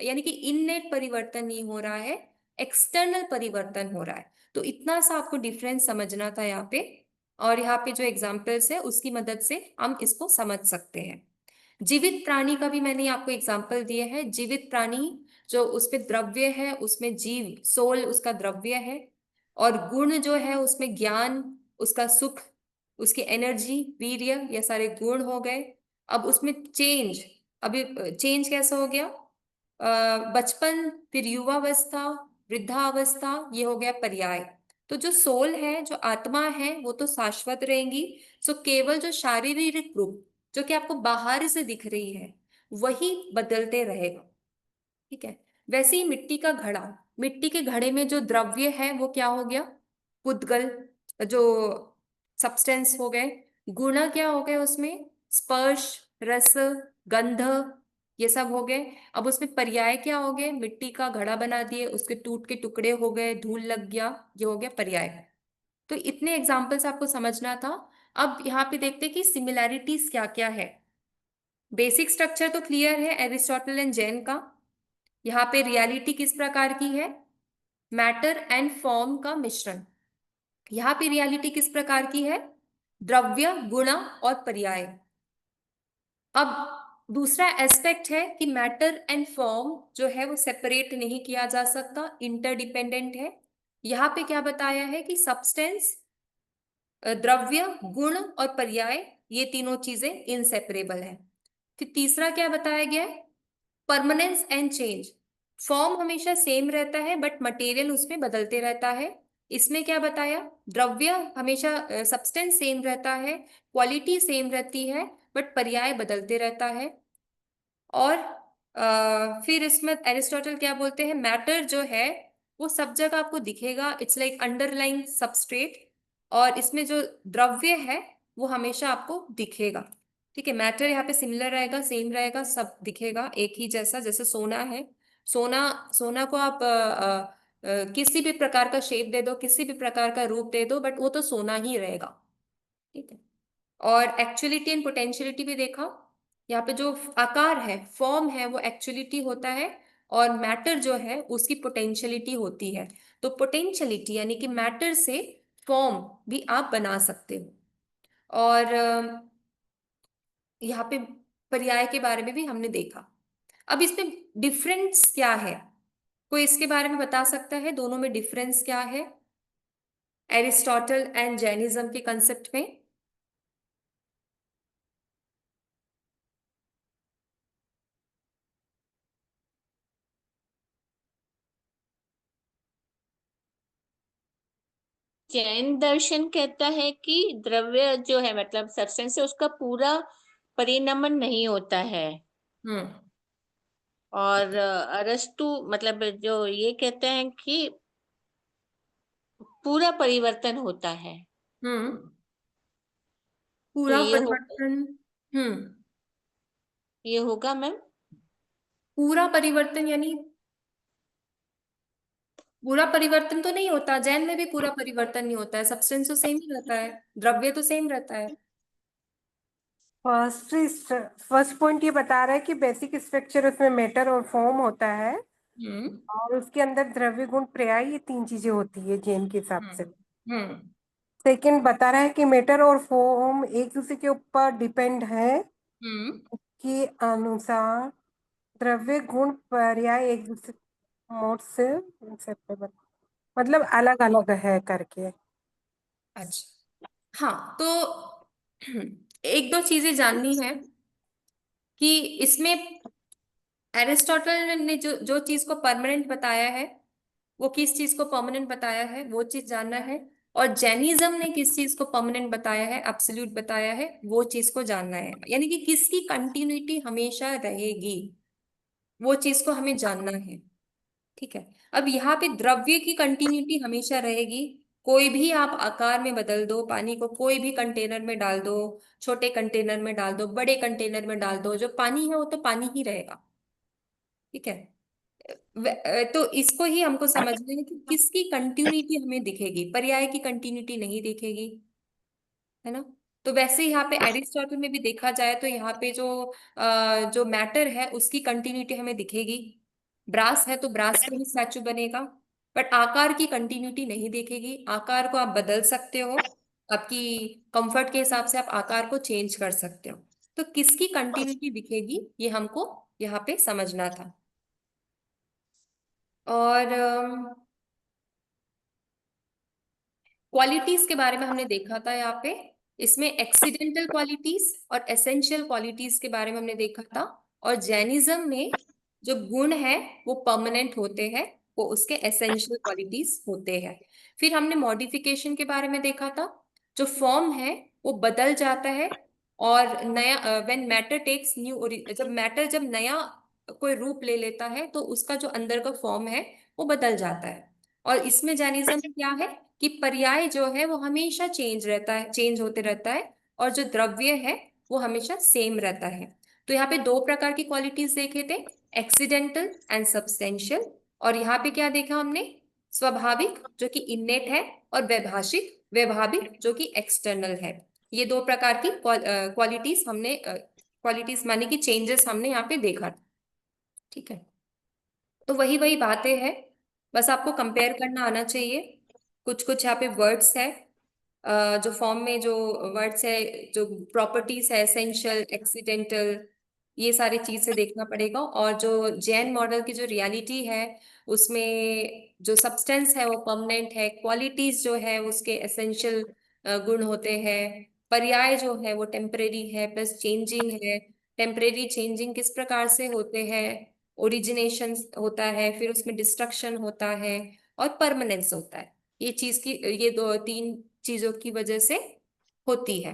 यानी कि इननेट परिवर्तन नहीं हो रहा है, एक्सटर्नल परिवर्तन हो रहा है। तो इतना सा आपको डिफरेंस समझना था यहाँ पे। और यहाँ पे जो एग्जाम्पल्स है उसकी मदद से हम इसको समझ सकते हैं। जीवित प्राणी का भी मैंने आपको एग्जाम्पल दिए हैं। जीवित प्राणी जो उसमें द्रव्य है, उसमें जीव, सोल उसका द्रव्य है, और गुण जो है उसमें ज्ञान, उसका सुख, उसकी एनर्जी, वीर्य, ये सारे गुण हो गए। अब उसमें चेंज, अभी चेंज कैसा हो गया, बचपन, फिर युवावस्था, वृद्धावस्था, ये हो गया पर्याय। तो जो सोल है, जो आत्मा है, वो तो शाश्वत रहेंगी। सो केवल जो शारीरिक रूप जो कि आपको बाहर से दिख रही है, वही बदलते रहेगा। ठीक है। वैसे ही मिट्टी का घड़ा, मिट्टी के घड़े में जो द्रव्य है वो क्या हो गया, पुद्गल, जो सब्सटेंस हो गए। गुण क्या हो गए उसमें, स्पर्श, रस, गंध, ये सब हो गए। अब उसमें पर्याय क्या हो गए, मिट्टी का घड़ा बना दिए, उसके टूट के टुकड़े हो गए, धूल लग गया, ये हो गया पर्याय। तो इतने एग्जाम्पल्स आपको समझना था। अब यहाँ पे देखते हैं कि सिमिलैरिटीज क्या क्या है। बेसिक स्ट्रक्चर तो क्लियर है एरिस्टोटल एंड जैन का। यहाँ पे रियलिटी किस प्रकार की है, मैटर एंड फॉर्म का मिश्रण। यहाँ पे रियलिटी किस प्रकार की है, द्रव्य, गुण और पर्याय। अब दूसरा एस्पेक्ट है कि मैटर एंड फॉर्म जो है वो सेपरेट नहीं किया जा सकता, इंटरडिपेंडेंट है। यहाँ पे क्या बताया है कि सब्सटेंस, द्रव्य, गुण और पर्याय, ये तीनों चीजें इनसेपरेबल है। फिर तीसरा क्या बताया गया है, परमानेंस एंड चेंज। फॉर्म हमेशा सेम रहता है बट मटेरियल उसमें बदलते रहता है। इसमें क्या बताया, द्रव्य हमेशा, सब्सटेंस सेम रहता है, क्वालिटी सेम रहती है, बट पर्याय बदलते रहता है। और फिर इसमें एरिस्टोटल क्या बोलते हैं, मैटर जो है वो सब जगह आपको दिखेगा, इट्स लाइक अंडरलाइंग सबस्ट्रेट। और इसमें जो द्रव्य है वो हमेशा आपको दिखेगा। ठीक है, मैटर यहाँ पे सिमिलर रहेगा, सेम रहेगा, सब दिखेगा एक ही जैसा। जैसे सोना है, सोना सोना को आप किसी भी प्रकार का शेप दे दो, किसी भी प्रकार का रूप दे दो, बट वो तो सोना ही रहेगा। ठीक है। और एक्चुअलिटी एंड पोटेंशियलिटी भी देखा। यहाँ पे जो आकार है, फॉर्म है, वो एक्चुअलिटी होता है, और मैटर जो है उसकी पोटेंशियलिटी होती है। तो पोटेंशियलिटी यानी कि मैटर से फॉर्म भी आप बना सकते हो। और यहाँ पे पर्याय के बारे में भी हमने देखा। अब इसमें डिफरेंस क्या है, कोई इसके बारे में बता सकता है, दोनों में डिफरेंस क्या है एरिस्टोटल एंड जैनिज्म के कंसेप्ट में। जैन दर्शन कहता है कि द्रव्य जो है मतलब सब्सटेंस है उसका पूरा परिणमन नहीं होता है। हम्म और अरस्तु मतलब जो ये कहते हैं कि पूरा परिवर्तन होता है। हम्म तो पूरा परिवर्तन। हम्म ये होगा मैम। पूरा परिवर्तन यानी पूरा परिवर्तन तो नहीं होता, जैन में भी पूरा परिवर्तन नहीं होता है, सब्सटेंस तो सेम ही रहता है, द्रव्य तो सेम रहता है। फर्स्ट पॉइंट ये बता रहा है कि बेसिक स्ट्रक्चर उसमें मैटर और फॉर्म होता है, और उसके अंदर द्रव्य गुण पर्याय, ये 3 चीजें होती है जैन के हिसाब से। हम्म सेकंड बता रहा है कि मैटर और फॉर्म एक दूसरे के ऊपर डिपेंड है हम्म के अनुसार द्रव्य गुण पर्याय एक दूसरे मोड से inseparable, मतलब अलग अलग है करके। अच्छा, हाँ, तो एक दो चीजें जाननी है कि इसमें एरिस्टोटल ने जो जो चीज को परमानेंट बताया है, वो किस चीज को परमानेंट बताया है, वो चीज जानना है। और जैनिज्म ने किस चीज को परमानेंट बताया है, एब्सोल्यूट बताया है, वो चीज को जानना है। यानी कि किसकी कंटिन्यूटी हमेशा रहेगी, वो चीज को हमें जानना है। ठीक है। अब यहाँ पे द्रव्य की कंटिन्यूटी हमेशा रहेगी। कोई भी आप आकार में बदल दो, पानी को कोई भी कंटेनर में डाल दो, छोटे कंटेनर में डाल दो, बड़े कंटेनर में डाल दो, जो पानी है वो तो पानी ही रहेगा। ठीक है। तो इसको ही हमको समझना है कि किसकी कंटिन्यूटी हमें दिखेगी, पर्याय की कंटिन्यूटी नहीं दिखेगी, है ना। तो वैसे यहाँ पे एरिस्टोटल में भी देखा जाए तो यहाँ पे जो मैटर है उसकी कंटिन्यूटी हमें दिखेगी। ब्रास है तो ब्रास का ही स्टैचू बनेगा, बट आकार की कंटिन्यूटी नहीं देखेगी। आकार को आप बदल सकते हो, आपकी कंफर्ट के हिसाब से आप आकार को चेंज कर सकते हो। तो किसकी कंटिन्यूटी दिखेगी, ये हमको यहाँ पे समझना था। और क्वालिटीज के बारे में हमने देखा था यहाँ पे। इसमें एक्सीडेंटल क्वालिटीज और एसेंशियल क्वालिटीज के बारे में हमने देखा था। और जैनिज्म में जो गुण है वो परमानेंट होते हैं, वो उसके एसेंशियल क्वालिटीज होते हैं। फिर हमने मॉडिफिकेशन के बारे में देखा था। जो फॉर्म है वो बदल जाता है, और नया व्हेन मैटर टेक्स न्यू, जब नया कोई रूप ले लेता है तो उसका जो अंदर का फॉर्म है वो बदल जाता है। और इसमें जैनिज्म में क्या है कि पर्याय जो है वो हमेशा चेंज रहता है, चेंज होते रहता है, और जो द्रव्य है वो हमेशा सेम रहता है। तो यहाँ पे दो प्रकार की क्वालिटीज देखे थे, एक्सीडेंटल एंड सब्सटेंशियल। और यहाँ पे क्या देखा हमने, स्वाभाविक जो कि इन्नेट है, और वैभाषिक वैभाविक जो कि एक्सटर्नल है। ये दो प्रकार की क्वालिटीज हमने, क्वालिटीज माने कि चेंजेस हमने यहाँ पे देखा। ठीक है। तो वही वही बातें हैं, बस आपको कंपेयर करना आना चाहिए। कुछ कुछ यहाँ पे वर्ड्स है, जो फॉर्म में जो वर्ड्स है, जो प्रॉपर्टीज है, एसेंशियल, एक्सीडेंटल, ये सारी चीज से देखना पड़ेगा। और जो जैन मॉडल की जो रियलिटी है उसमें जो सब्सटेंस है वो परमानेंट है, क्वालिटीज जो है उसके एसेंशियल गुण होते हैं, पर्याय जो है वो टेम्परेरी है प्लस चेंजिंग है। टेम्परेरी चेंजिंग किस प्रकार से होते हैं, ओरिजिनेशन होता है, फिर उसमें डिस्ट्रक्शन होता है, और परमानेंस होता है। ये चीज की, ये दो तीन चीजों की वजह से होती है।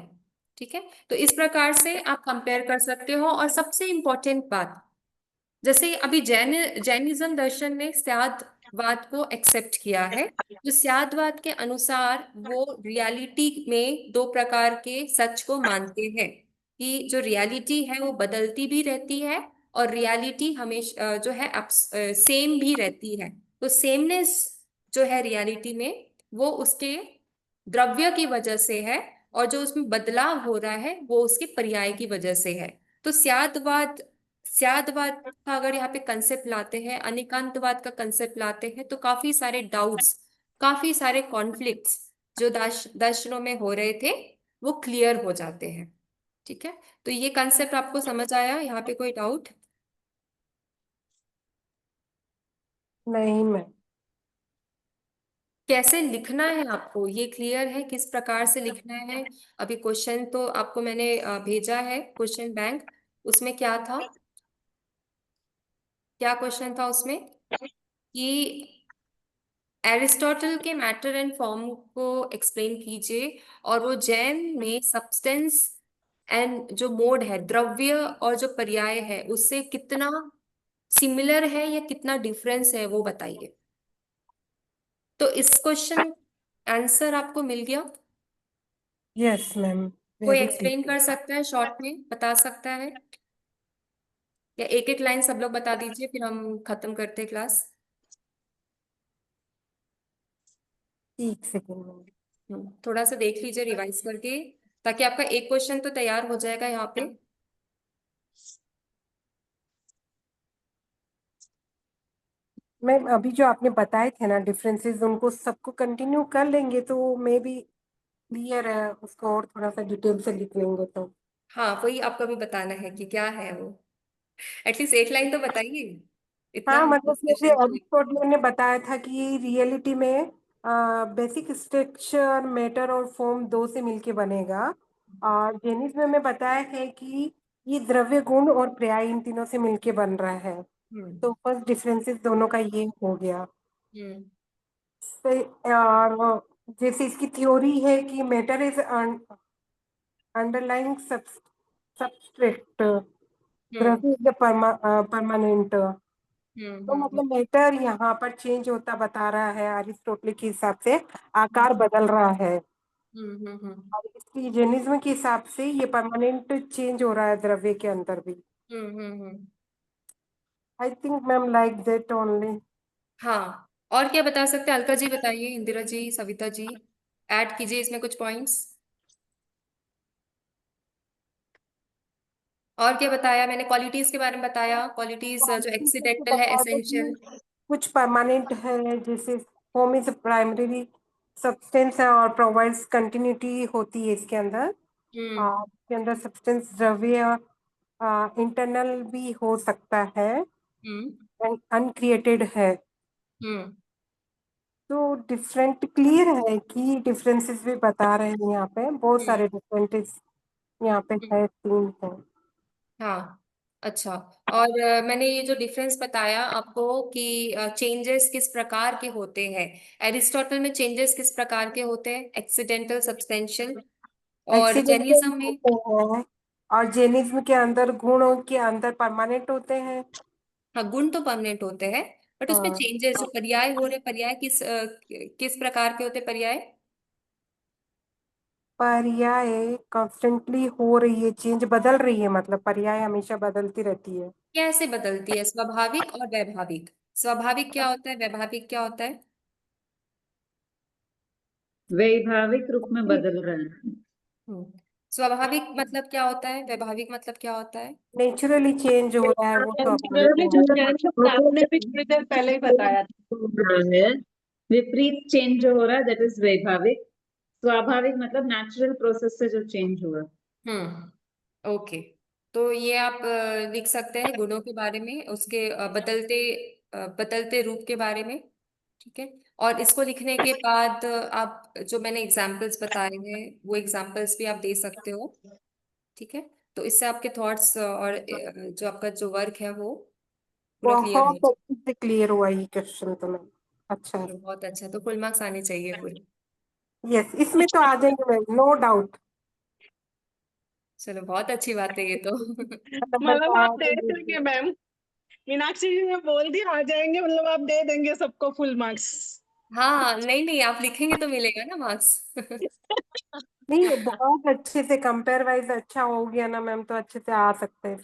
ठीक है। तो इस प्रकार से आप कंपेयर कर सकते हो। और सबसे इंपॉर्टेंट बात, जैसे अभी जैनिज्म दर्शन ने स्यादवाद को एक्सेप्ट किया है। जो स्यादवाद के अनुसार वो रियलिटी में दो प्रकार के सच को मानते हैं, कि जो रियलिटी है वो बदलती भी रहती है, और रियलिटी हमेशा जो है सेम भी रहती है। तो सेमनेस जो है रियलिटी में, वो उसके द्रव्य की वजह से है, और जो उसमें बदलाव हो रहा है वो उसके पर्याय की वजह से है। तो स्यादवाद का अगर यहाँ पे कंसेप्ट लाते हैं, अनेकांतवाद का कंसेप्ट लाते हैं, तो काफी सारे डाउट्स, काफी सारे कॉन्फ्लिक्ट्स जो दर्शनों में हो रहे थे वो क्लियर हो जाते हैं। ठीक है। तो ये कंसेप्ट आपको समझ आया, यहाँ पे कोई डाउट? नहीं मैम। कैसे लिखना है आपको ये क्लियर है, किस प्रकार से लिखना है? अभी क्वेश्चन तो आपको मैंने भेजा है, क्वेश्चन बैंक। उसमें क्या था, क्या क्वेश्चन था उसमें, कि एरिस्टोटल के मैटर एंड फॉर्म को एक्सप्लेन कीजिए, और वो जैन में सब्सटेंस एंड जो मोड है, द्रव्य और जो पर्याय है, उससे कितना सिमिलर है या कितना डिफरेंस है वो बताइए। तो इस क्वेश्चन आंसर आपको मिल गया? यस मैम, कोई वेरी एक्सप्लेन क्लियर। कर सकता है, शॉर्ट में बता सकता है, या एक एक लाइन सब लोग बता दीजिए फिर हम खत्म करते हैं क्लास। एक सेकेंड मैम। थोड़ा सा देख लीजिए रिवाइज करके, ताकि आपका एक क्वेश्चन तो तैयार हो जाएगा यहाँ पे। मैम अभी जो आपने बताए थे ना डिफरेंसेस, उनको सबको कंटिन्यू कर लेंगे तो मे बी क्लियर है, उसको और थोड़ा सा डिटेल से लिख लेंगे तो। हाँ, वही आपको भी बताना है कि क्या है वो। एटलीस्ट एक लाइन तो बताइए, इतना हाँ हम मतलब जैसे डिस्कशन के लिए। अरिस्टोटल ने बताया था कि रियलिटी में बेसिक स्ट्रक्चर मैटर और फॉर्म दो से मिलके बनेगा, और जेनिज्म में बताया है कि ये द्रव्य गुण और पर्याय इन तीनों से मिलके बन रहा है। हम्म। तो फर्स्ट डिफरेंसेस दोनों का ये हो गया। हम्म। और जैसे इसकी थ्योरी है कि मैटर इज अंडरलाइंग सबस्ट्रेट, हम्म। द्रव्य इज परमानेंट। तो हम्म। मतलब मैटर यहाँ पर चेंज होता बता रहा है अरिस्टोटल के हिसाब से, आकार बदल रहा है। हम्म। और इसकी जेनिज्म के हिसाब से ये परमानेंट चेंज हो रहा है द्रव्य के अंदर भी। हम्म। I think ma'am like that only. हाँ, और क्या बता सकते हैं? अलका जी बताइए, इंदिरा जी, सविता जी, ऐड कीजिए इसमें कुछ पॉइंट्स। और क्या बताया मैंने? क्वालिटीज के बारे में बताया, क्वालिटीज जो एक्सीडेंटल है, बता दो एसेंशियल। कि कुछ परमानेंट है, जैसे फॉर्म इज प्राइमरी सब्सटेंस है और प्रोवाइड्स कंटिन्यूटी होती है इसके अंदर। हम्म। इसके अंदर सब्सटेंस द्रव्य इंटरनल भी हो सकता है, हम्म। अनक्रिएटेड है। हम्म। तो डिफरेंट क्लियर है कि डिफरेंसेस भी बता रहे हैं, यहाँ पे बहुत हम्म। सारे डिफरेंसेस यहाँ पे हम्म। है, तीन है। हाँ, अच्छा। और मैंने ये जो डिफरेंस बताया आपको कि चेंजेस किस प्रकार के होते हैं, एरिस्टोटल में चेंजेस किस प्रकार के होते हैं, एक्सीडेंटल, सब्सटेंशियल, और एक्सीडेंटल जेनिज्म में। होते हैं, और जेनिज्म के अंदर गुणों के अंदर परमानेंट होते हैं। हाँ, गुण तो परमानेंट होते हैं, बट उसमें हाँ, चेंजेस जो पर्याय हो रहे, पर्याय किस प्रकार के होते हैं पर्याय? पर्याय कॉन्स्टेंटली हो रही है, चेंज बदल रही है, मतलब पर्याय हमेशा बदलती रहती है। कैसे बदलती है? स्वाभाविक और वैभाविक। स्वाभाविक क्या होता है, वैभाविक क्या होता है? वैभाविक रूप में बदल रहा है। हम्म। स्वाभाविक मतलब क्या होता है, वैभाविक मतलब क्या होता है? नेचुरली चेंज हो रहा है, वो स्वाभाविक नेचुरली है। आपने भी थोड़ी देर पहले ही बताया था। हो रहा है, विपरीत चेंज जो हो रहा है दैट इज वैभाविक। स्वाभाविक मतलब नेचुरल प्रोसेस से जो चेंज हुआ। ओके। तो ये आप लिख सकते हैं गुणों के बारे में, उसके बदलते रूप के बारे में। ठीक है। और इसको लिखने के बाद आप जो मैंने एग्जाम्पल्स बताए हैं वो एग्जाम्पल्स भी आप दे सकते हो। ठीक है। तो इससे आपके थॉट्स और जो आपका जो वर्क है वो पूरा क्लियर हो बहुत जाए। अच्छे से क्लियर हुआ ये क्वेश्चन तो मैम। अच्छा। चलो, बहुत अच्छा, तो फुल मार्क्स आने चाहिए पूरे। यस, इसमें तो आ जाएंगे मैम, नो डाउट। चलो, बहुत अच्छी बात है ये तो। मतलब मतलब बता आप दे देंगे। देंगे मैम, मीनाक्षी जी ने बोल दिया आ जाएंगे, मतलब आप दे देंगे सबको फुल मार्क्स। हाँ, नहीं नहीं, आप लिखेंगे तो मिलेगा ना मार्क्स। नहीं, बहुत अच्छे से कंपेयर वाइज अच्छा हो गया ना मैम, तो अच्छे से आ सकते हैं।